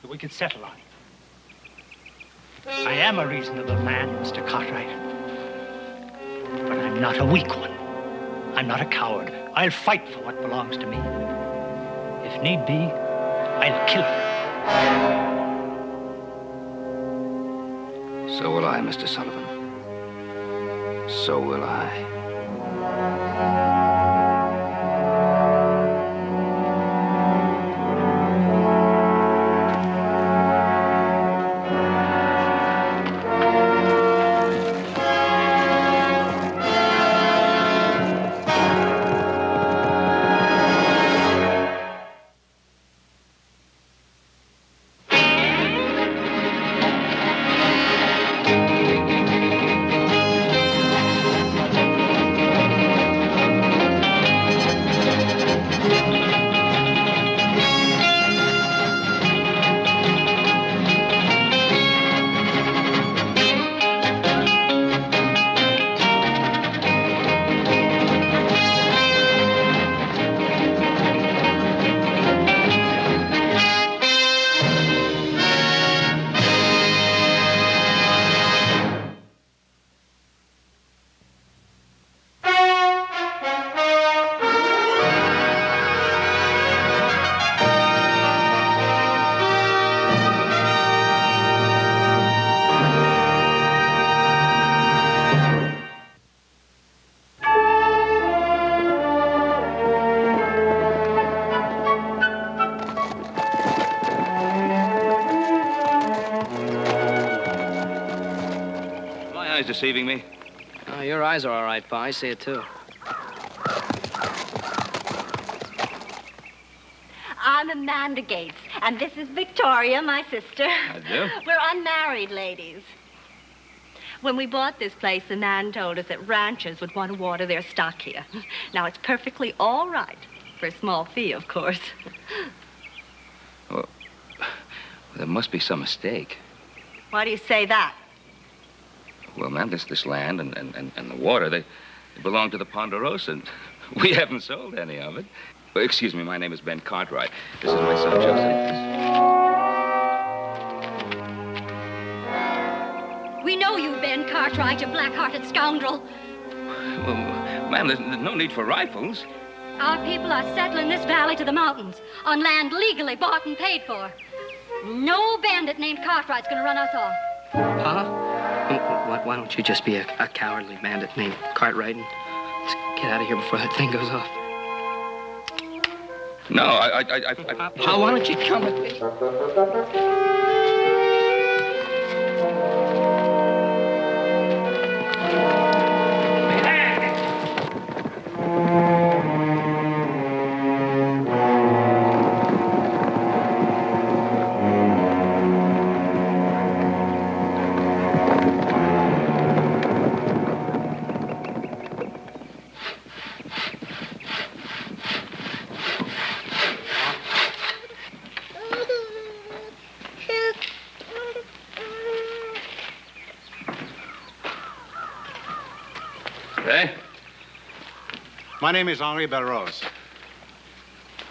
Speaker 15: that we could settle on. I am a reasonable man, Mr. Cartwright. But I'm not a weak one. I'm not a coward. I'll fight for what belongs to me. If need be, I'll kill her.
Speaker 6: So will I, Mr. Sullivan. So will I. Deceiving me?
Speaker 4: Oh, your eyes are all right, Pa. I see it, too.
Speaker 16: I'm Amanda Gates, and this is Victoria, my sister.
Speaker 6: I do.
Speaker 16: We're unmarried ladies. When we bought this place, the man told us that ranchers would want to water their stock here. Now, it's perfectly all right, for a small fee, of course.
Speaker 6: Well, there must be some mistake.
Speaker 16: Why do you say that?
Speaker 6: Well, ma'am, this land and the water, they belong to the Ponderosa, and we haven't sold any of it. Well, excuse me, my name is Ben Cartwright. This is my son, Joseph.
Speaker 16: We know you, Ben Cartwright, you black-hearted scoundrel.
Speaker 6: Well, ma'am, there's no need for rifles.
Speaker 16: Our people are settling this valley to the mountains on land legally bought and paid for. No bandit named Cartwright's gonna run us off.
Speaker 4: Huh? Why don't you just be a cowardly bandit named Cartwright and let's get out of here before that thing goes off?
Speaker 6: No,
Speaker 4: Why don't you come with me?
Speaker 6: Hey?
Speaker 17: My name is Henri Belrose.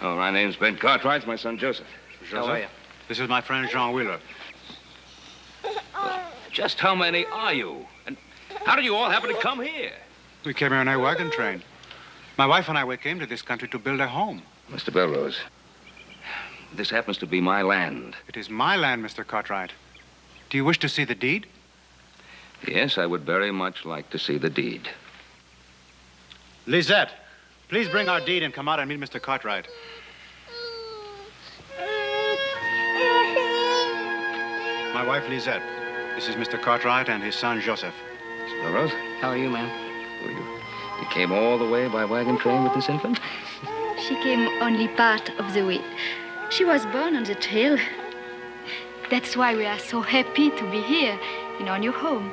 Speaker 6: Oh, my name's Ben Cartwright. It's my son, Joseph.
Speaker 17: Joseph? How are you? This is my friend Jean Wheeler.
Speaker 6: Just how many are you? And how did you all happen to come here?
Speaker 17: We came here on a wagon train. My wife and I came to this country to build a home.
Speaker 6: Mr. Belrose, this happens to be my land.
Speaker 17: It is my land, Mr. Cartwright. Do you wish to see the deed?
Speaker 6: Yes, I would very much like to see the deed.
Speaker 17: Lisette, please bring our deed and come out and meet Mr. Cartwright. My wife, Lisette. This is Mr. Cartwright and his son, Joseph.
Speaker 6: Mr. Belrose?
Speaker 4: How are you, ma'am?
Speaker 6: You came all the way by wagon train with this infant?
Speaker 18: She came only part of the way. She was born on the trail. That's why we are so happy to be here in our new home.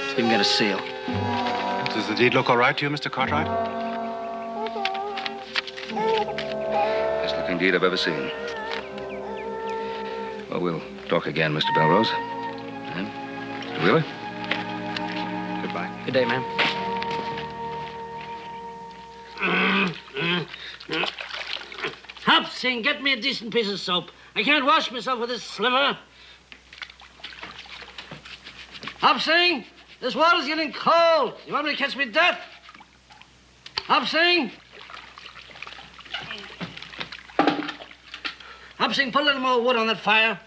Speaker 4: So you can get a seal.
Speaker 17: Does the deed look all right to you, Mr. Cartwright?
Speaker 6: Best looking deed I've ever seen. Well, we'll talk again, Mr. Belrose. And Mr. Wheeler?
Speaker 17: Goodbye.
Speaker 4: Good day, ma'am.
Speaker 7: Hopsing, get me a decent piece of soap. I can't wash myself with this sliver. Hopsing, this water's getting cold. You want me to catch me death? Hopsing? Hopsing, put a little more wood on that fire.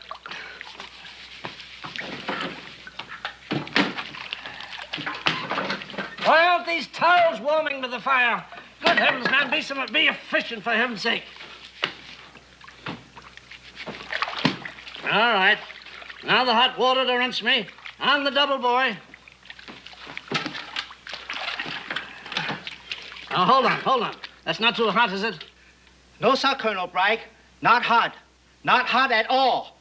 Speaker 7: Why aren't these towels warming with the fire? Good heavens, man, be efficient for heaven's sake. All right. Now the hot water to rinse me. On the double, boy. Now, hold on. That's not too hot, is it?
Speaker 9: No, sir, Colonel Bragg. Not hot. Not hot at all.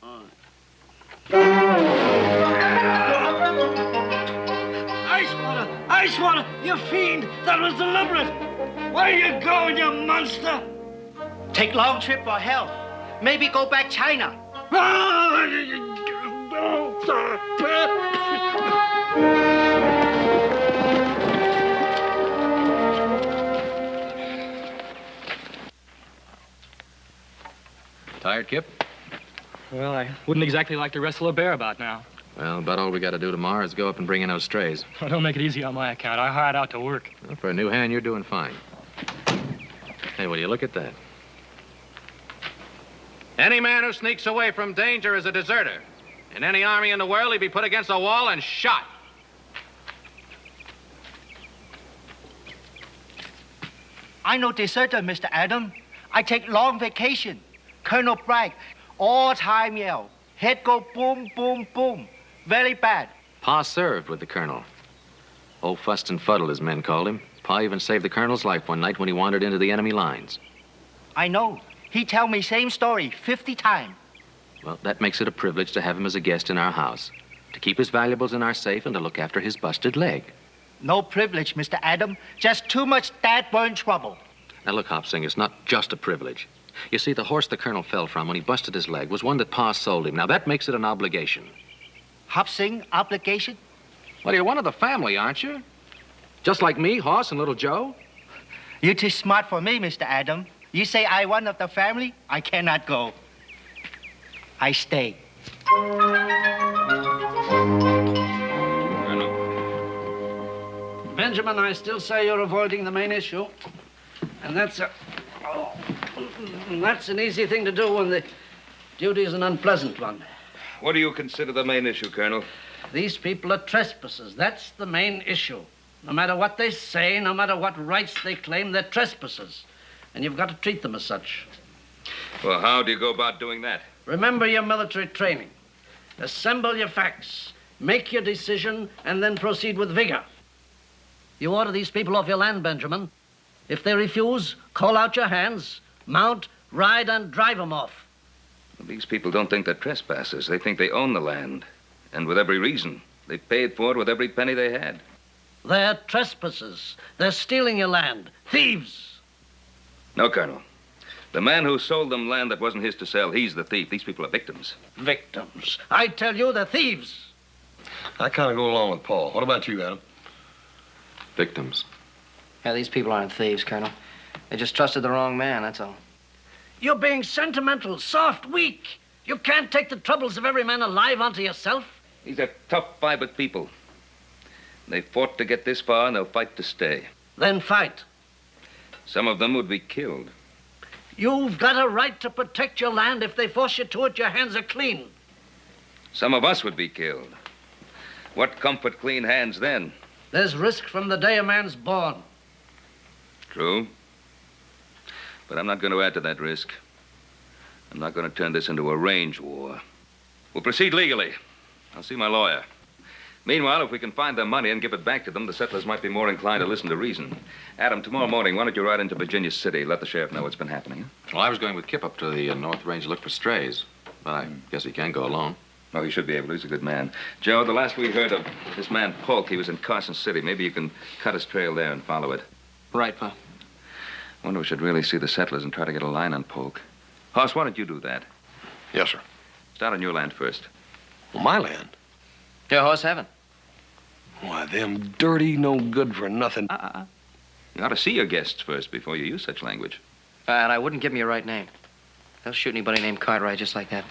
Speaker 7: Ice water! You fiend! That was deliberate! Where you going, you monster?
Speaker 9: Take long trip for help. Maybe go back China.
Speaker 14: Tired, Kip?
Speaker 19: Well, I wouldn't exactly like to wrestle a bear about now.
Speaker 14: Well, about all we got to do tomorrow is go up and bring in those strays.
Speaker 19: Well, don't make it easy on my account. I hired out to work.
Speaker 14: Well, for a new hand, you're doing fine. Hey, will you look at that?
Speaker 20: Any man who sneaks away from danger is a deserter. In any army in the world, he'd be put against a wall and shot.
Speaker 9: I no deserter, Mr. Adam. I take long vacation. Colonel Bragg, all time yell. Head go boom, boom, boom. Very bad.
Speaker 14: Pa served with the colonel. Old Fussed and Fuddled, as men called him. Pa even saved the colonel's life one night when he wandered into the enemy lines.
Speaker 9: I know. He tell me same story 50 times.
Speaker 14: Well, that makes it a privilege to have him as a guest in our house, to keep his valuables in our safe and to look after his busted leg.
Speaker 9: No privilege, Mr. Adam. Just too much dad-burn trouble.
Speaker 14: Now, look, Hopsing, it's not just a privilege. You see, the horse the colonel fell from when he busted his leg was one that Pa sold him. Now, that makes it an obligation.
Speaker 9: Hopsing, obligation?
Speaker 14: Well, you're one of the family, aren't you? Just like me, Hoss, and little Joe?
Speaker 9: You're too smart for me, Mr. Adam. You say I one of the family, I cannot go. I stay.
Speaker 7: Benjamin, I still say you're avoiding the main issue. And that's an easy thing to do when the duty is an unpleasant one.
Speaker 6: What do you consider the main issue, Colonel?
Speaker 7: These people are trespassers. That's the main issue. No matter what they say, no matter what rights they claim, they're trespassers. And you've got to treat them as such.
Speaker 6: Well, how do you go about doing that?
Speaker 7: Remember your military training. Assemble your facts, make your decision, and then proceed with vigor. You order these people off your land, Benjamin. If they refuse, call out your hands, mount, ride, and drive them off.
Speaker 6: Well, these people don't think they're trespassers. They think they own the land. And with every reason. They paid for it with every penny they had.
Speaker 7: They're trespassers. They're stealing your land. Thieves.
Speaker 6: No, Colonel. The man who sold them land that wasn't his to sell, he's the thief. These people are victims.
Speaker 7: Victims. I tell you, they're thieves.
Speaker 3: I kind of go along with Paul. What about you, Adam?
Speaker 14: Victims.
Speaker 4: Yeah, these people aren't thieves, Colonel. They just trusted the wrong man, that's all.
Speaker 7: You're being sentimental, soft, weak. You can't take the troubles of every man alive onto yourself.
Speaker 6: These are tough-fibered people. They fought to get this far, and they'll fight to stay.
Speaker 7: Then fight.
Speaker 6: Some of them would be killed.
Speaker 7: You've got a right to protect your land. If they force you to it, your hands are clean.
Speaker 6: Some of us would be killed. What comfort clean hands then?
Speaker 7: There's risk from the day a man's born.
Speaker 6: True. But I'm not going to add to that risk. I'm not going to turn this into a range war. We'll proceed legally. I'll see my lawyer. Meanwhile, if we can find their money and give it back to them, the settlers might be more inclined to listen to reason. Adam, tomorrow morning, why don't you ride into Virginia City? Let the sheriff know what's been happening.
Speaker 14: Well, I was going with Kip up to the North Range to look for strays. But I guess he can go alone.
Speaker 6: Oh, he should be able to. He's a good man. Joe, the last we heard of this man Polk, he was in Carson City. Maybe you can cut his trail there and follow it.
Speaker 14: Right, Pa.
Speaker 6: I wonder if we should really see the settlers and try to get a line on Polk. Hoss, why don't you do that?
Speaker 3: Yes, sir.
Speaker 6: Start on your land first.
Speaker 3: Well, my land?
Speaker 4: Yeah, horse heaven.
Speaker 3: Why, them dirty, no good for nothing.
Speaker 6: You ought to see your guests first before you use such language.
Speaker 4: And I wouldn't give them your right name. They'll shoot anybody named Cartwright just like that.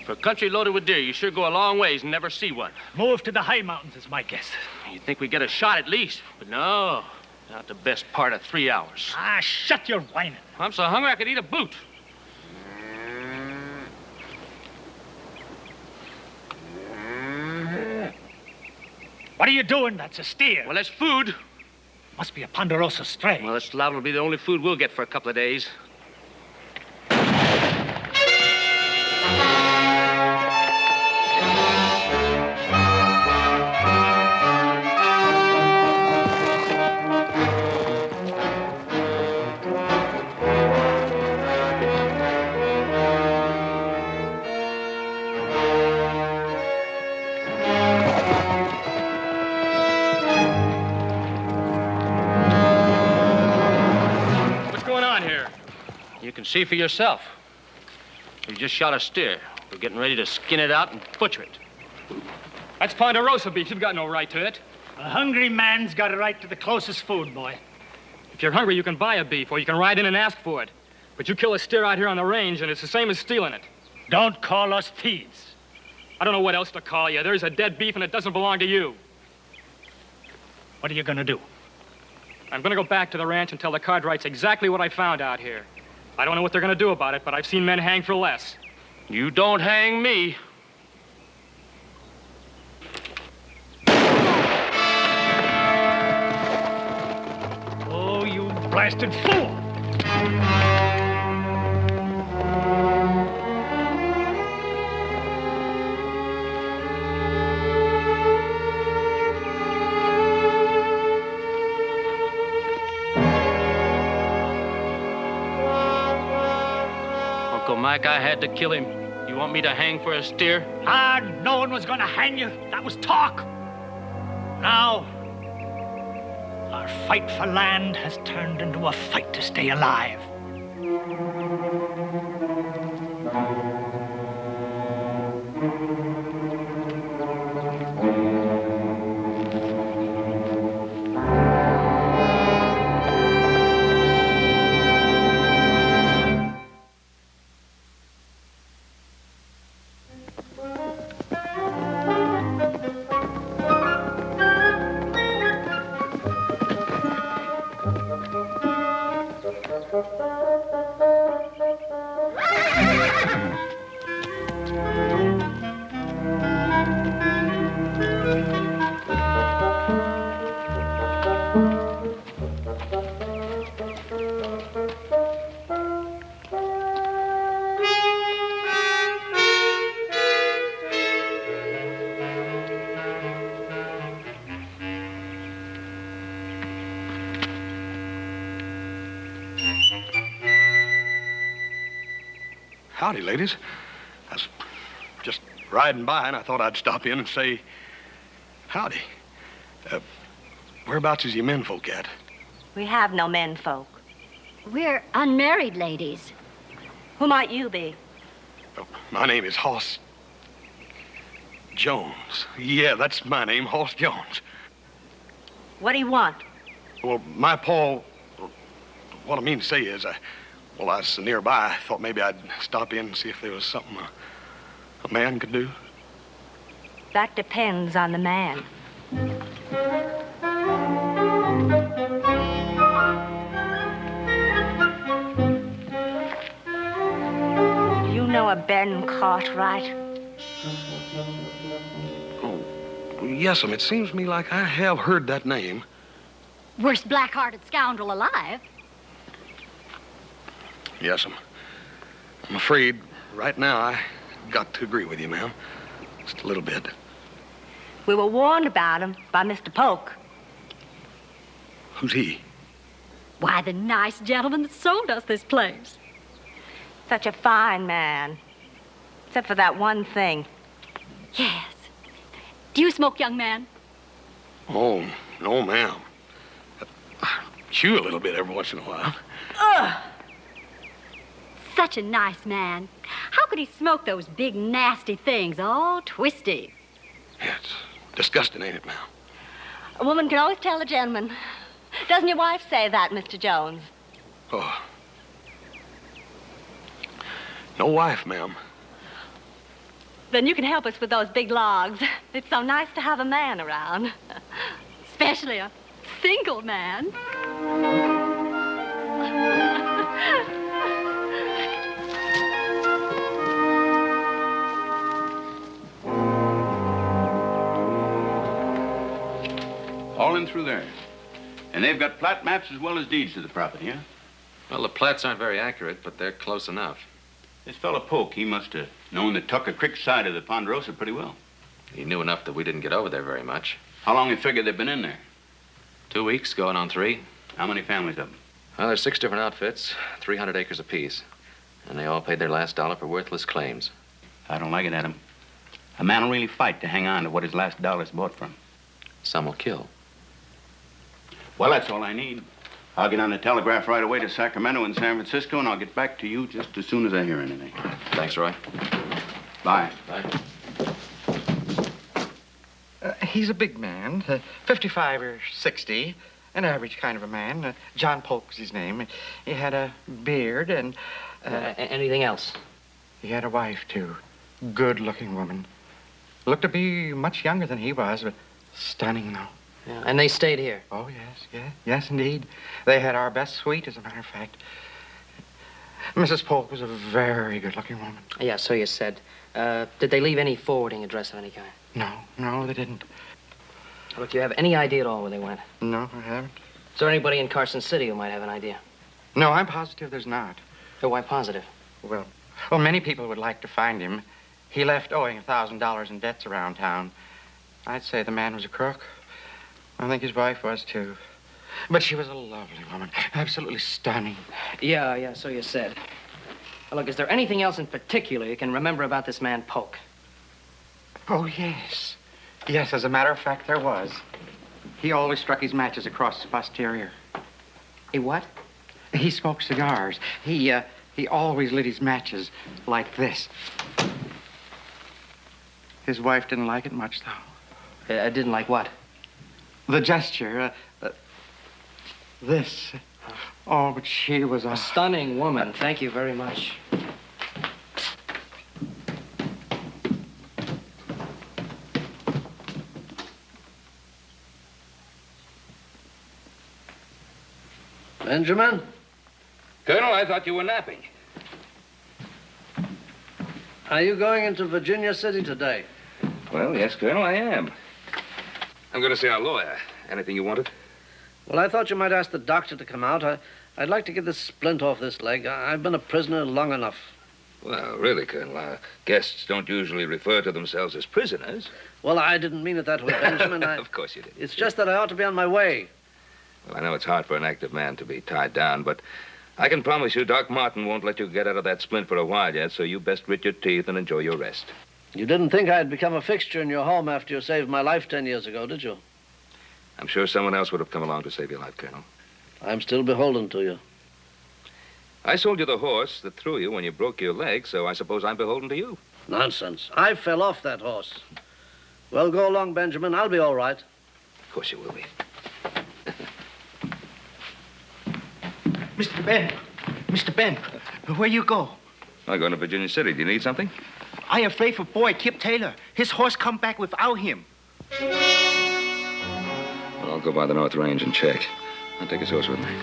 Speaker 20: For a country loaded with deer, you sure go a long ways and never see one.
Speaker 15: Move to the high mountains is my guess.
Speaker 20: You'd think we'd get a shot at least, but no. Not the best part of 3 hours.
Speaker 15: Ah, shut your whining.
Speaker 20: I'm so hungry I could eat a boot.
Speaker 15: What are you doing? That's a steer.
Speaker 20: Well, that's food.
Speaker 15: Must be a Ponderosa stray.
Speaker 20: Well, this liable to be the only food we'll get for a couple of days. You can see for yourself. We just shot a steer. We're getting ready to skin it out and butcher it.
Speaker 19: That's Ponderosa beef. You've got no right to it.
Speaker 15: A hungry man's got a right to the closest food, boy.
Speaker 19: If you're hungry, you can buy a beef, or you can ride in and ask for it. But you kill a steer out here on the range, and it's the same as stealing it.
Speaker 15: Don't call us thieves.
Speaker 19: I don't know what else to call you. There's a dead beef, and it doesn't belong to you.
Speaker 15: What are you gonna do?
Speaker 19: I'm gonna go back to the ranch and tell the Cartwrights exactly what I found out here. I don't know what they're gonna do about it, but I've seen men hang for less.
Speaker 20: You don't hang me.
Speaker 15: Oh, you blasted fool!
Speaker 20: Uncle Mike, I had to kill him. You want me to hang for a steer?
Speaker 15: Ah, no one was gonna hang you. That was talk. Now, our fight for land has turned into a fight to stay alive.
Speaker 3: Howdy, ladies. I was just riding by, and I thought I'd stop in and say howdy. Whereabouts is your menfolk at?
Speaker 16: We have no menfolk.
Speaker 21: We're unmarried ladies.
Speaker 16: Who might you be?
Speaker 3: Oh, my name is Hoss Jones. Yeah, that's my name, Hoss Jones.
Speaker 16: What do you want?
Speaker 3: Well, my Paul, what I mean to say is, I was so nearby, I thought maybe I'd stop in and see if there was something a man could do.
Speaker 16: That depends on the man. You know a Ben Cartwright?
Speaker 3: Oh, yes'm, it seems to me like I have heard that name.
Speaker 21: Worst black-hearted scoundrel alive.
Speaker 3: Yes'm. I'm afraid right now I got to agree with you, ma'am. Just a little bit.
Speaker 16: We were warned about him by Mr. Polk.
Speaker 3: Who's he?
Speaker 21: Why, the nice gentleman that sold us this place.
Speaker 16: Such a fine man. Except for that one thing.
Speaker 21: Yes. Do you smoke, young man?
Speaker 3: Oh, no, ma'am. Chew a little bit every once in a while.
Speaker 21: Ugh! Such a nice man. How could he smoke those big, nasty things, all twisty?
Speaker 3: Yeah, it's disgusting, ain't it, ma'am?
Speaker 16: A woman can always tell a gentleman. Doesn't your wife say that, Mr. Jones?
Speaker 3: Oh. No wife, ma'am.
Speaker 16: Then you can help us with those big logs. It's so nice to have a man around.
Speaker 21: Especially a single man.
Speaker 5: All in through there. And they've got plat maps as well as deeds to the property, huh?
Speaker 14: Well, the plats aren't very accurate, but they're close enough.
Speaker 5: This fella Polk, he must have known the Tucker Creek side of the Ponderosa pretty well.
Speaker 14: He knew enough that we didn't get over there very much.
Speaker 5: How long you figure they've been in there?
Speaker 14: 2 weeks, going on 3.
Speaker 5: How many families of them?
Speaker 14: Well, there's 6 different outfits, 300 acres apiece. And they all paid their last dollar for worthless claims.
Speaker 5: I don't like it, Adam. A man will really fight to hang on to what his last dollar's bought from.
Speaker 14: Some will kill.
Speaker 5: Well, that's all I need. I'll get on the telegraph right away to Sacramento and San Francisco, and I'll get back to you just as soon as I hear anything.
Speaker 14: Thanks, Roy.
Speaker 5: Bye.
Speaker 14: Bye.
Speaker 9: He's a big man, 55 or 60, an average kind of a man. John Polk was his name. He had a beard and...
Speaker 4: anything else?
Speaker 9: He had a wife, too. Good-looking woman. Looked to be much younger than he was, but stunning, though.
Speaker 4: Yeah, and they stayed here?
Speaker 9: Oh, yes, indeed. They had our best suite, as a matter of fact. Mrs. Polk was a very good-looking woman.
Speaker 4: Yeah, so you said. Did they leave any forwarding address of any kind?
Speaker 9: No, they didn't.
Speaker 4: Look, do you have any idea at all where they went?
Speaker 9: No, I haven't.
Speaker 4: Is there anybody in Carson City who might have an idea?
Speaker 9: No, I'm positive there's not.
Speaker 4: So why positive?
Speaker 9: Well, many people would like to find him. He left owing $1,000 in debts around town. I'd say the man was a crook. I think his wife was, too. But she was a lovely woman. Absolutely stunning.
Speaker 4: Yeah, so you said. Well, look, is there anything else in particular you can remember about this man Polk?
Speaker 9: Oh, yes. Yes, as a matter of fact, there was. He always struck his matches across his posterior.
Speaker 4: He what?
Speaker 9: He smoked cigars. He always lit his matches like this. His wife didn't like it much, though.
Speaker 4: Didn't like what?
Speaker 9: The gesture, this. Oh, but she was
Speaker 4: a stunning woman. Thank you very much.
Speaker 7: Benjamin?
Speaker 6: Colonel, I thought you were napping.
Speaker 7: Are you going into Virginia City today?
Speaker 6: Well, yes, Colonel, I am. I'm going to see our lawyer. Anything you wanted?
Speaker 7: Well, I thought you might ask the doctor to come out. I'd like to get this splint off this leg. I've been a prisoner long enough.
Speaker 6: Well, really, Colonel, our guests don't usually refer to themselves as prisoners.
Speaker 7: Well, I didn't mean it that way, Benjamin.
Speaker 6: Of course you did.
Speaker 7: It's just that I ought to be on my way.
Speaker 6: Well, I know it's hard for an active man to be tied down, but I can promise you Doc Martin won't let you get out of that splint for a while yet, so you best grit your teeth and enjoy your rest.
Speaker 7: You didn't think I'd become a fixture in your home after you saved my life 10 years ago, did you?
Speaker 6: I'm sure someone else would have come along to save your life, Colonel.
Speaker 7: I'm still beholden to you.
Speaker 6: I sold you the horse that threw you when you broke your leg, so I suppose I'm beholden to you.
Speaker 7: Nonsense. I fell off that horse. Well, go along, Benjamin. I'll be all right.
Speaker 6: Of course you will be.
Speaker 9: Mr. Ben, where you go?
Speaker 6: I'm going to Virginia City. Do you need something?
Speaker 9: I afraid for boy, Kip Taylor. His horse come back without him.
Speaker 6: Well, I'll go by the North Range and check. I'll take his horse with me.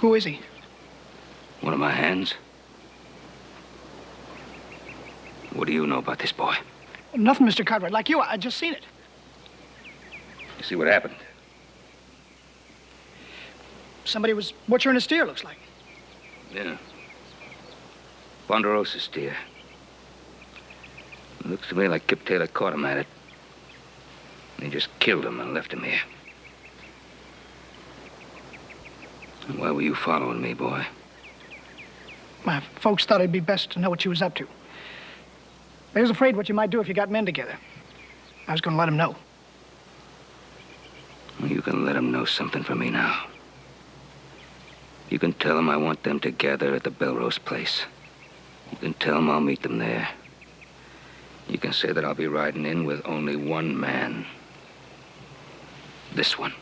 Speaker 1: Who is he?
Speaker 6: One of my hands. What do you know about this boy?
Speaker 1: Nothing, Mr. Cartwright. Like you, I just seen it.
Speaker 6: You see what happened?
Speaker 1: Somebody was butchering a steer, looks like.
Speaker 6: Yeah. Ponderosa's steer. It looks to me like Kip Taylor caught him at it. And he just killed him and left him here. And why were you following me, boy?
Speaker 1: My folks thought it'd be best to know what you was up to. They was afraid what you might do if you got men together. I was going to let them know.
Speaker 6: Well, you can let them know something for me now. You can tell them I want them together at the Belrose place. You can tell them I'll meet them there. You can say that I'll be riding in with only one man. This one.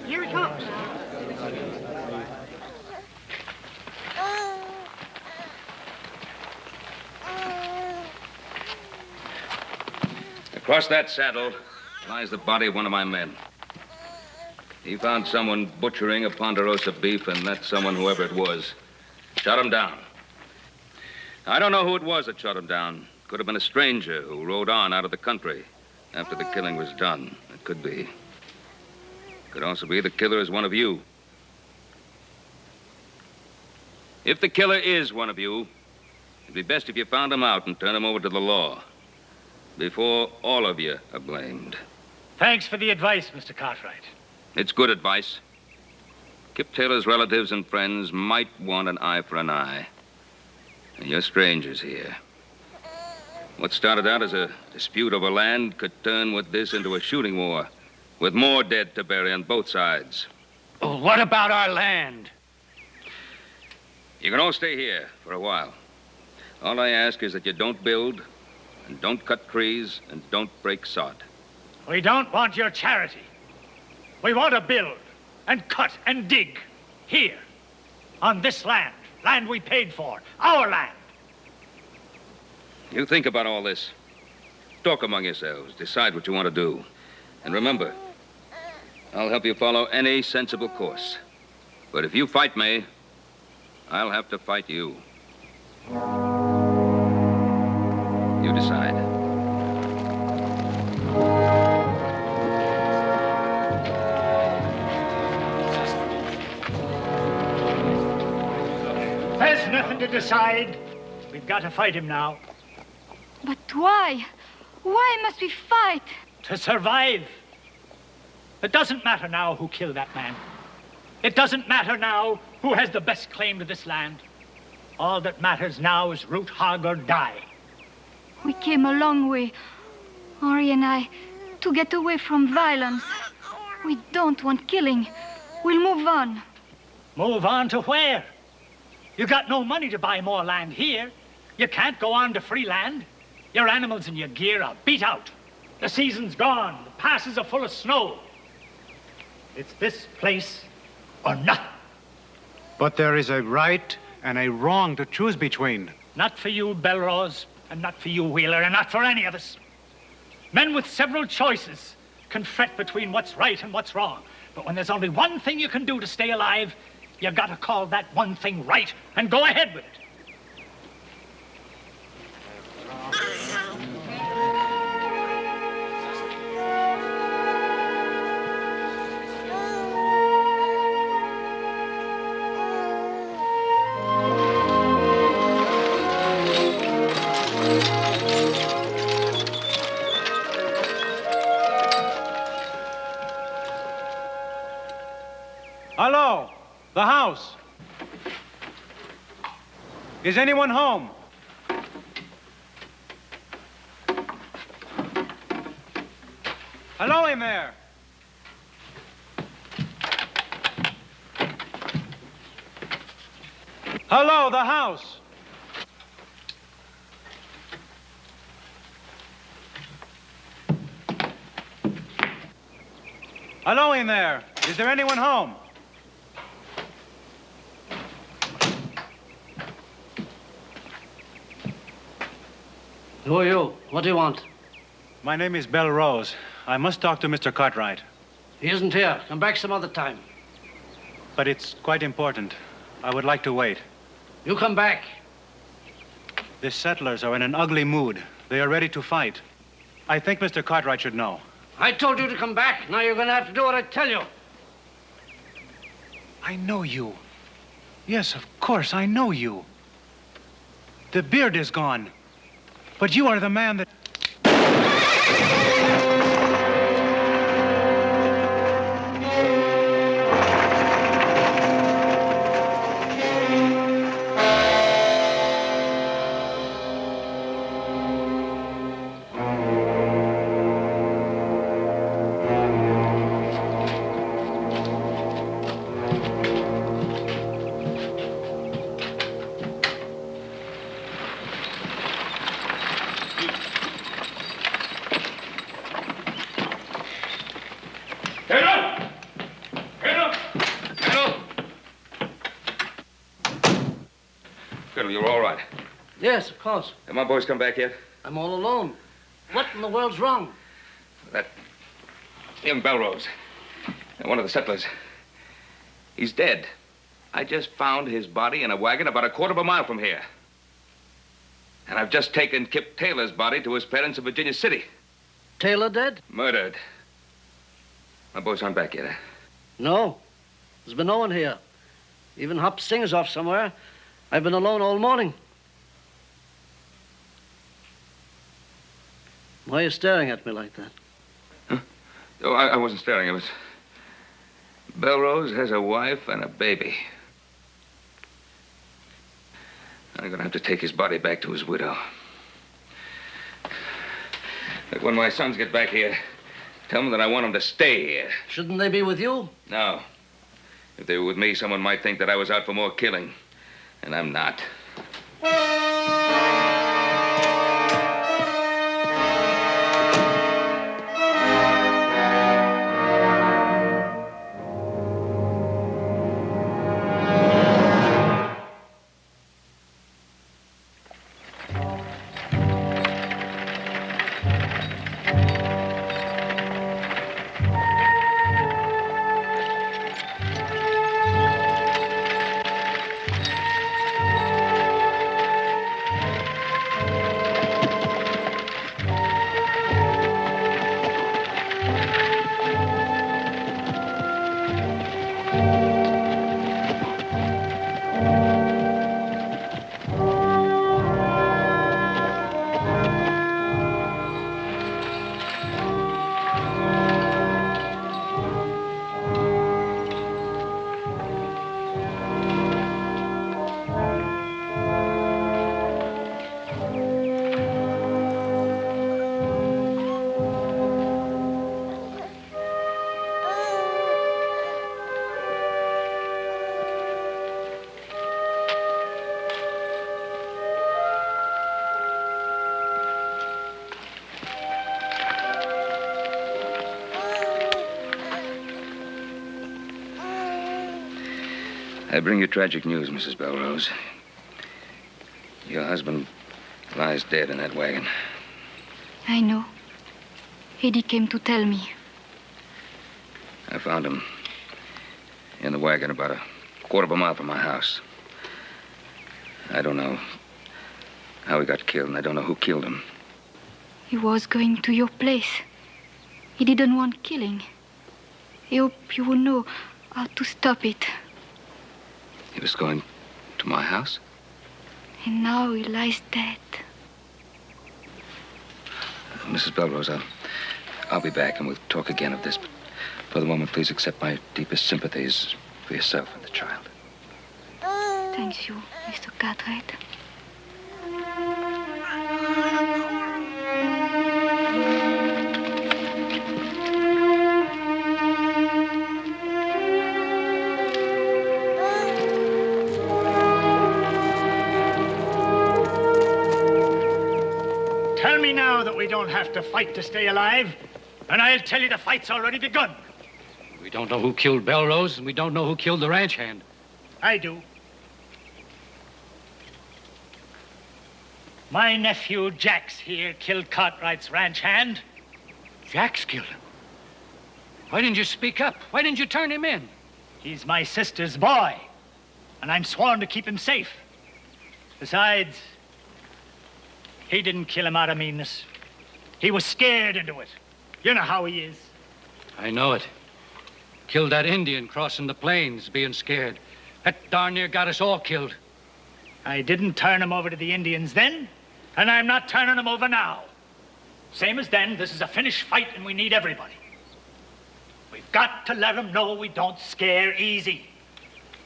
Speaker 1: Here he comes.
Speaker 6: Across that saddle lies the body of one of my men. He found someone butchering a Ponderosa beef, and that someone, whoever it was, shot him down. I don't know who it was that shot him down. Could have been a stranger who rode on out of the country after the killing was done. It could be. Could also be the killer is one of you. If the killer is one of you, it'd be best if you found him out and turned him over to the law before all of you are blamed.
Speaker 15: Thanks for the advice, Mr. Cartwright.
Speaker 6: It's good advice. Kip Taylor's relatives and friends might want an eye for an eye. And you're strangers here. What started out as a dispute over land could turn with this into a shooting war, with more dead to bury on both sides.
Speaker 15: Oh, what about our land?
Speaker 6: You can all stay here for a while. All I ask is that you don't build, and don't cut trees, and don't break sod.
Speaker 15: We don't want your charity. We want to build and cut and dig here, on this land we paid for, our land.
Speaker 6: You think about all this. Talk among yourselves. Decide what you want to do. And remember, I'll help you follow any sensible course. But if you fight me, I'll have to fight you. You decide.
Speaker 15: There's nothing to decide. We've got to fight him now.
Speaker 18: But why? Why must we fight?
Speaker 15: To survive. It doesn't matter now who killed that man. It doesn't matter now who has the best claim to this land. All that matters now is root hog or die.
Speaker 18: We came a long way, Henri and I, to get away from violence. We don't want killing. We'll move on.
Speaker 15: Move on to where? You got no money to buy more land here. You can't go on to free land. Your animals and your gear are beat out. The season's gone. The passes are full of snow. It's this place or nothing.
Speaker 17: But there is a right and a wrong to choose between.
Speaker 15: Not for you, Belrose, and not for you, Wheeler, and not for any of us. Men with several choices can fret between what's right and what's wrong. But when there's only one thing you can do to stay alive, you gotta call that one thing right and go ahead with it.
Speaker 17: Hello, the house. Is anyone home? Hello in there. Hello, the house. Hello in there. Is there anyone home?
Speaker 7: Who are you? What do you want?
Speaker 17: My name is Belrose. I must talk to Mr. Cartwright.
Speaker 7: He isn't here. Come back some other time.
Speaker 17: But it's quite important. I would like to wait.
Speaker 7: You come back.
Speaker 17: The settlers are in an ugly mood. They are ready to fight. I think Mr. Cartwright should know.
Speaker 7: I told you to come back. Now you're going to have to do what I tell you.
Speaker 17: I know you. Yes, of course, I know you. The beard is gone. But you are the man that...
Speaker 6: You're all right.
Speaker 7: Yes, of course.
Speaker 6: Have my boys come back yet?
Speaker 7: I'm all alone. What in the world's wrong?
Speaker 6: That young Belrose, one of the settlers, he's dead. I just found his body in a wagon about a quarter of a mile from here. And I've just taken Kip Taylor's body to his parents in Virginia City.
Speaker 7: Taylor dead?
Speaker 6: Murdered. My boys aren't back yet, huh?
Speaker 7: No. There's been no one here. Even Hop Singer's off somewhere. I've been alone all morning. Why are you staring at me like that?
Speaker 6: Oh, I wasn't staring. It was... Belrose has a wife and a baby. I'm gonna have to take his body back to his widow. Look, when my sons get back here, tell them that I want them to stay here.
Speaker 7: Shouldn't they be with you?
Speaker 6: No. If they were with me, someone might think that I was out for more killing. And I'm not. I bring you tragic news, Mrs. Belrose. Your husband lies dead in that wagon.
Speaker 18: I know. Eddie came to tell me.
Speaker 6: I found him in the wagon about a quarter of a mile from my house. I don't know how he got killed, and I don't know who killed him.
Speaker 18: He was going to your place. He didn't want killing. He hoped you would know how to stop it.
Speaker 6: He was going to my house?
Speaker 18: And now he lies dead.
Speaker 6: Mrs. Belrose, I'll be back and we'll talk again of this. But for the moment, please accept my deepest sympathies for yourself and the child.
Speaker 18: Thank you, Mr. Cartwright.
Speaker 15: Tell me now that we don't have to fight to stay alive, and I'll tell you the fight's already begun.
Speaker 9: We don't know who killed Belrose, and we don't know who killed the ranch hand.
Speaker 15: I do. My nephew Jax here killed Cartwright's ranch hand.
Speaker 9: Jax killed him? Why didn't you speak up? Why didn't you turn him in?
Speaker 15: He's my sister's boy, and I'm sworn to keep him safe. Besides, he didn't kill him out of meanness. He was scared into it. You know how he is.
Speaker 9: I know it. Killed that Indian crossing the plains, being scared. That darn near got us all killed.
Speaker 15: I didn't turn him over to the Indians then, and I'm not turning him over now. Same as then, this is a finished fight, and we need everybody. We've got to let them know we don't scare easy.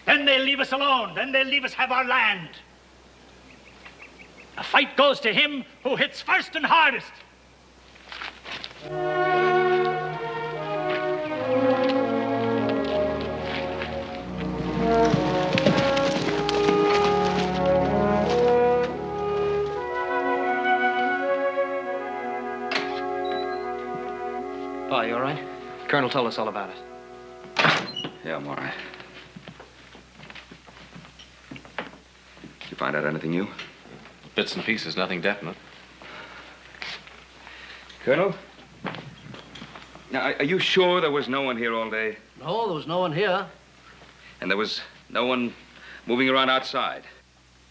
Speaker 15: Then they'll leave us alone. Then they'll leave us have our land. A fight goes to him who hits first and hardest.
Speaker 7: Pa, you all right? Colonel told us all about it.
Speaker 6: Yeah, I'm all right. You find out anything new?
Speaker 14: Bits and pieces, nothing definite.
Speaker 6: Colonel? Now, are you sure there was no one here all day?
Speaker 7: No, there was no one here.
Speaker 6: And there was no one moving around outside?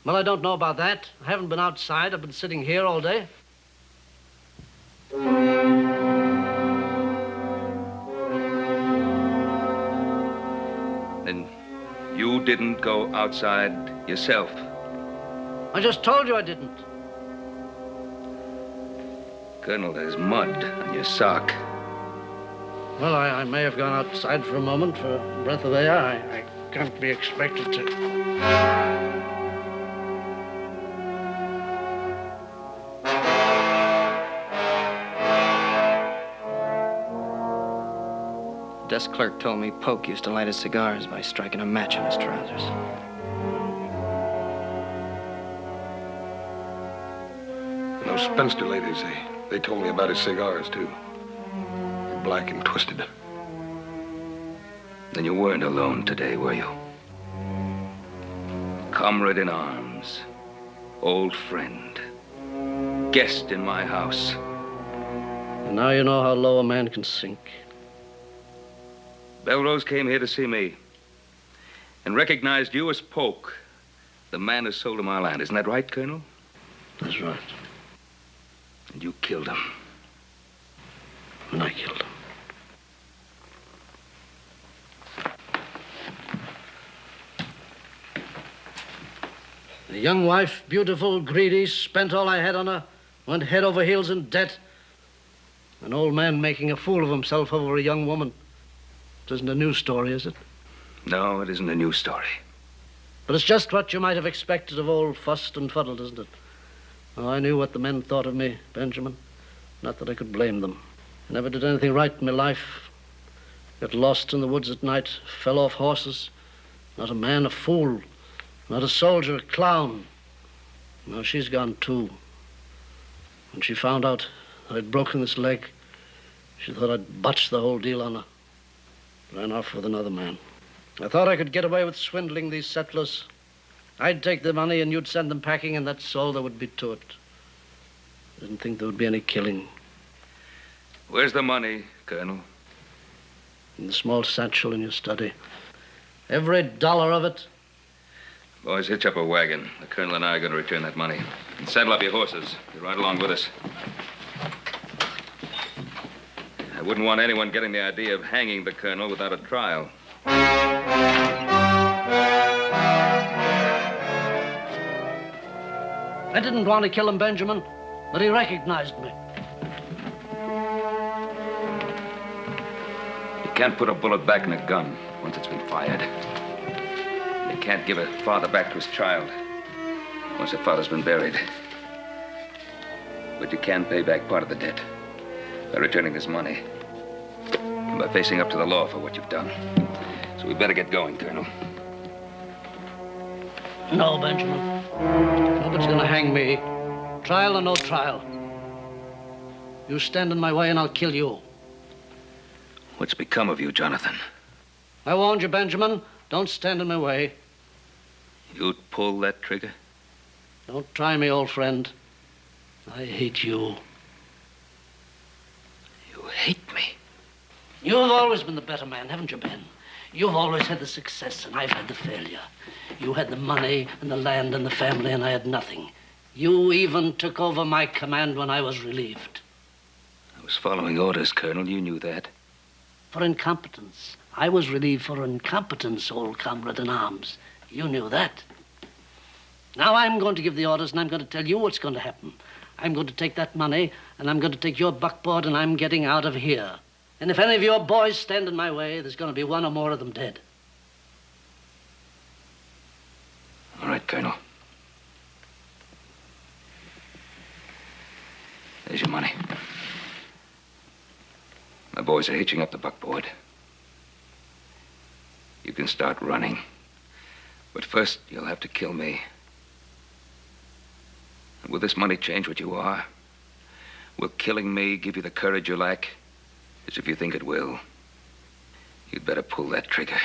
Speaker 7: Well, I don't know about that. I haven't been outside. I've been sitting here all day.
Speaker 6: Then you didn't go outside yourself?
Speaker 7: I just told you I didn't.
Speaker 6: Colonel, there's mud on your sock.
Speaker 7: Well, I may have gone outside for a moment for a breath of air. I can't be expected to.
Speaker 4: Desk clerk told me Polk used to light his cigars by striking a match on his trousers.
Speaker 3: And those Spencer ladies, they told me about his cigars, too. They're black and twisted.
Speaker 6: Then you weren't alone today, were you? Comrade in arms, old friend, guest in my house.
Speaker 7: And now you know how low a man can sink.
Speaker 6: Belrose came here to see me and recognized you as Polk, the man who sold him our land. Isn't that right, Colonel?
Speaker 7: That's right.
Speaker 6: And you killed him.
Speaker 7: And I killed him. The young wife, beautiful, greedy, spent all I had on her, went head over heels in debt. An old man making a fool of himself over a young woman. It isn't a new story, is it?
Speaker 6: No, it isn't a new story.
Speaker 7: But it's just what you might have expected of old Fussed and Fuddled, isn't it? Oh, I knew what the men thought of me, Benjamin. Not that I could blame them. I never did anything right in my life. Got lost in the woods at night, fell off horses. Not a man, a fool. Not a soldier, a clown. Now she's gone too. When she found out that I'd broken this leg, she thought I'd botched the whole deal on her. Ran off with another man. I thought I could get away with swindling these settlers. I'd take the money and you'd send them packing, and that's all there would be to it. Didn't think there would be any killing.
Speaker 6: Where's the money, Colonel?
Speaker 7: In the small satchel in your study. Every dollar of it.
Speaker 6: Boys, hitch up a wagon. The Colonel and I are going to return that money. And saddle up your horses. You ride along with us. I wouldn't want anyone getting the idea of hanging the Colonel without a trial.
Speaker 7: I didn't want to kill him, Benjamin, but he recognized me.
Speaker 6: You can't put a bullet back in a gun once it's been fired. You can't give a father back to his child once the father's been buried. But you can pay back part of the debt by returning this money and by facing up to the law for what you've done. So we better get going, Colonel.
Speaker 7: No, Benjamin. Nobody's gonna hang me. Trial or no trial. You stand in my way and I'll kill you.
Speaker 6: What's become of you, Jonathan?
Speaker 7: I warned you, Benjamin. Don't stand in my way.
Speaker 6: You'd pull that trigger?
Speaker 7: Don't try me, old friend. I hate you.
Speaker 6: You hate me?
Speaker 7: You've always been the better man, haven't you, Ben? You've always had the success, and I've had the failure. You had the money and the land and the family, and I had nothing. You even took over my command when I was relieved.
Speaker 6: I was following orders, Colonel. You knew that.
Speaker 7: For incompetence. I was relieved for incompetence, old comrade in arms. You knew that. Now I'm going to give the orders, and I'm going to tell you what's going to happen. I'm going to take that money, and I'm going to take your buckboard, and I'm getting out of here. And if any of your boys stand in my way, there's going to be one or more of them dead.
Speaker 6: All right, Colonel. There's your money. My boys are hitching up the buckboard. You can start running. But first, you'll have to kill me. And will this money change what you are? Will killing me give you the courage you lack? As if you think it will. You'd better pull that trigger.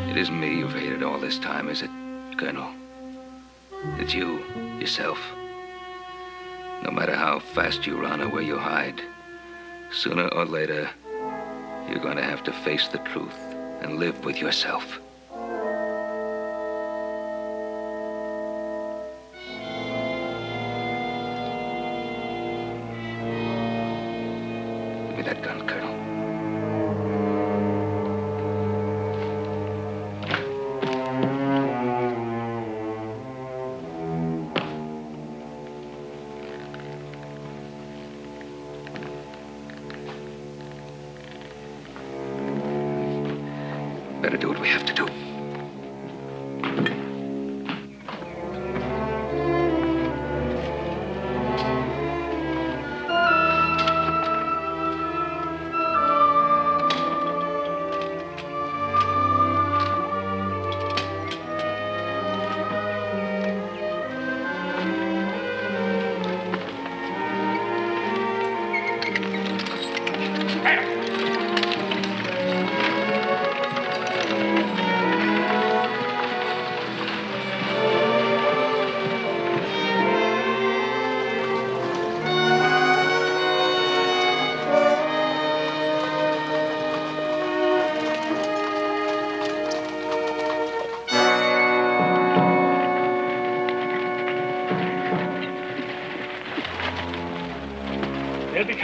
Speaker 6: It isn't me you've hated all this time, is it, Colonel? It's you, yourself. No matter how fast you run or where you hide, sooner or later, you're going to have to face the truth and live with yourself. Give me that gun, Colonel.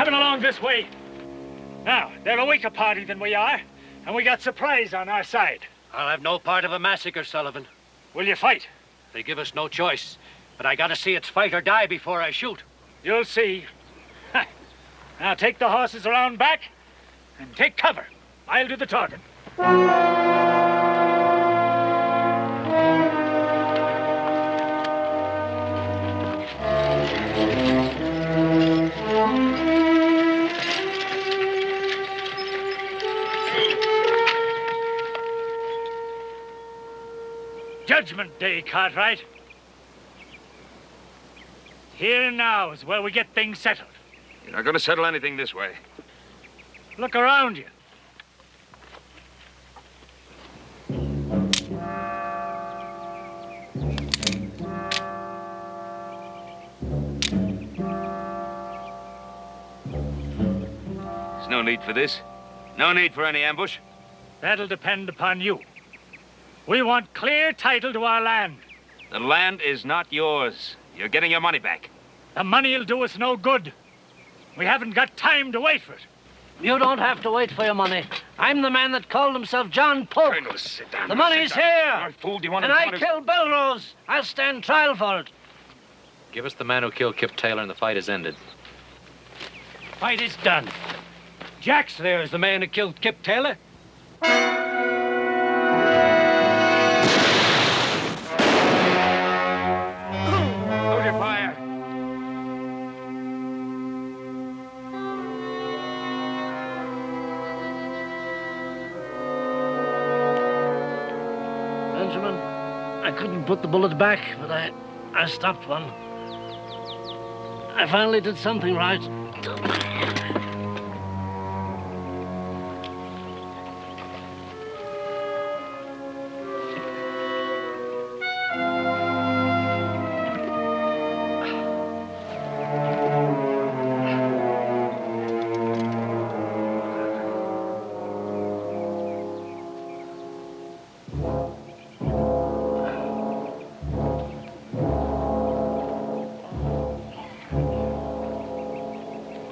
Speaker 15: coming along this way. Now, they're a weaker party than we are, and we got surprise on our side.
Speaker 20: I'll have no part of a massacre, Sullivan.
Speaker 15: Will you fight?
Speaker 20: They give us no choice, but I gotta see it's fight or die before I shoot.
Speaker 15: You'll see. Now take the horses around back and take cover. I'll do the talking. Judgment Day, Cartwright. Here and now is where we get things settled.
Speaker 6: You're not going to settle anything this way.
Speaker 15: Look around you.
Speaker 6: There's no need for this. No need for any ambush.
Speaker 15: That'll depend upon you. We want clear title to our land.
Speaker 6: The land is not yours. You're getting your money back.
Speaker 15: The money'll do us no good. We haven't got time to wait for it.
Speaker 7: You don't have to wait for your money. I'm the man that called himself John Polk.
Speaker 6: Colonel, sit down.
Speaker 7: The money's
Speaker 6: sit down.
Speaker 7: here.
Speaker 6: I fooled you on
Speaker 7: And I killed Belrose. I'll stand trial for it.
Speaker 14: Give us the man who killed Kip Taylor and the fight is ended.
Speaker 15: Fight is done. Jax there is the man who killed Kip Taylor. Hold your fire.
Speaker 7: Benjamin, I couldn't put the bullet back, but I stopped one. I finally did something right.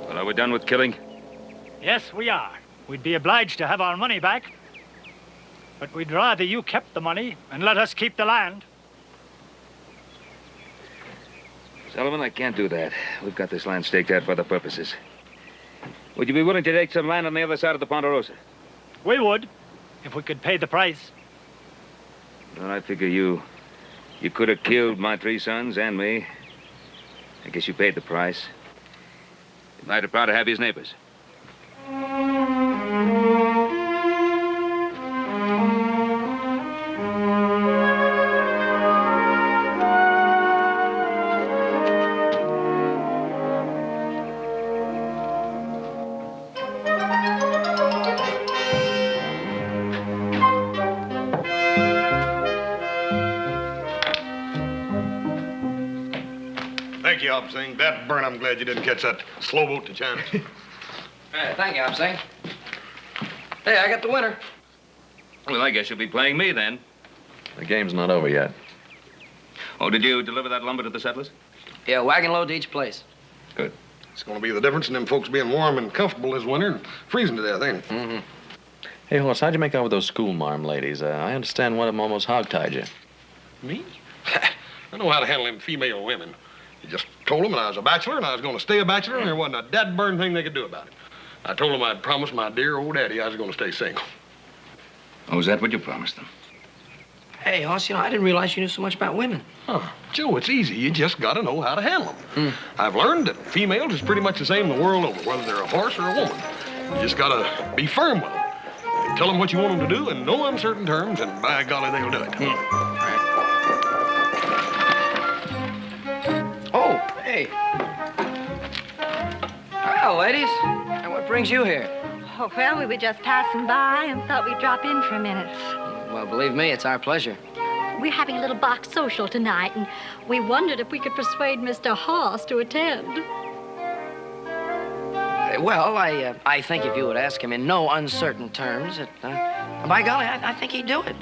Speaker 6: Well, are we done with killing?
Speaker 15: Yes, we are. We'd be obliged to have our money back. But we'd rather you kept the money and let us keep the land.
Speaker 6: Sullivan, I can't do that. We've got this land staked out for other purposes. Would you be willing to take some land on the other side of the Ponderosa?
Speaker 15: We would, if we could pay the price.
Speaker 6: Well, I figure you could have killed my 3 sons and me. I guess you paid the price. You might have proud to have his neighbors.
Speaker 3: Thank you, Hop Sing. That burn, I'm glad you didn't catch that slow boat to China.
Speaker 4: Hey, thank you, Hop-Sing. Hey, I got the winner.
Speaker 6: Well, I guess you'll be playing me then.
Speaker 14: The game's not over yet.
Speaker 6: Oh, did you deliver that lumber to the settlers?
Speaker 4: Yeah, wagon load to each place.
Speaker 6: Good.
Speaker 3: It's going to be the difference in them folks being warm and comfortable this winter and freezing to death, ain't it?
Speaker 14: Mm-hmm. Hey, Horse, how'd you make out with those school marm ladies? I understand one of them almost hogtied you.
Speaker 3: Me? I know how to handle them female women. You just told them that I was a bachelor and I was going to stay a bachelor and there wasn't a dead-burn thing they could do about it. I told them I'd promised my dear old daddy I was going to stay single.
Speaker 6: Oh, is that what you promised them?
Speaker 4: Hey, Hoss, I didn't realize you knew so much about women.
Speaker 3: Huh. Joe, it's easy. You just got to know how to handle them. I've learned that females is pretty much the same the world over, whether they're a horse or a woman. You just got to be firm with them. Tell them what you want them to do in no uncertain terms, and by golly, they'll do it.
Speaker 4: Oh, hey. Well, ladies, and what brings you here?
Speaker 21: Oh, well, we were just passing by and thought we'd drop in for a minute.
Speaker 4: Well, believe me, it's our pleasure.
Speaker 21: We're having a little box social tonight, and we wondered if we could persuade Mr. Hoss to attend.
Speaker 4: Well, I think if you would ask him in no uncertain terms, by golly, I think he'd do it.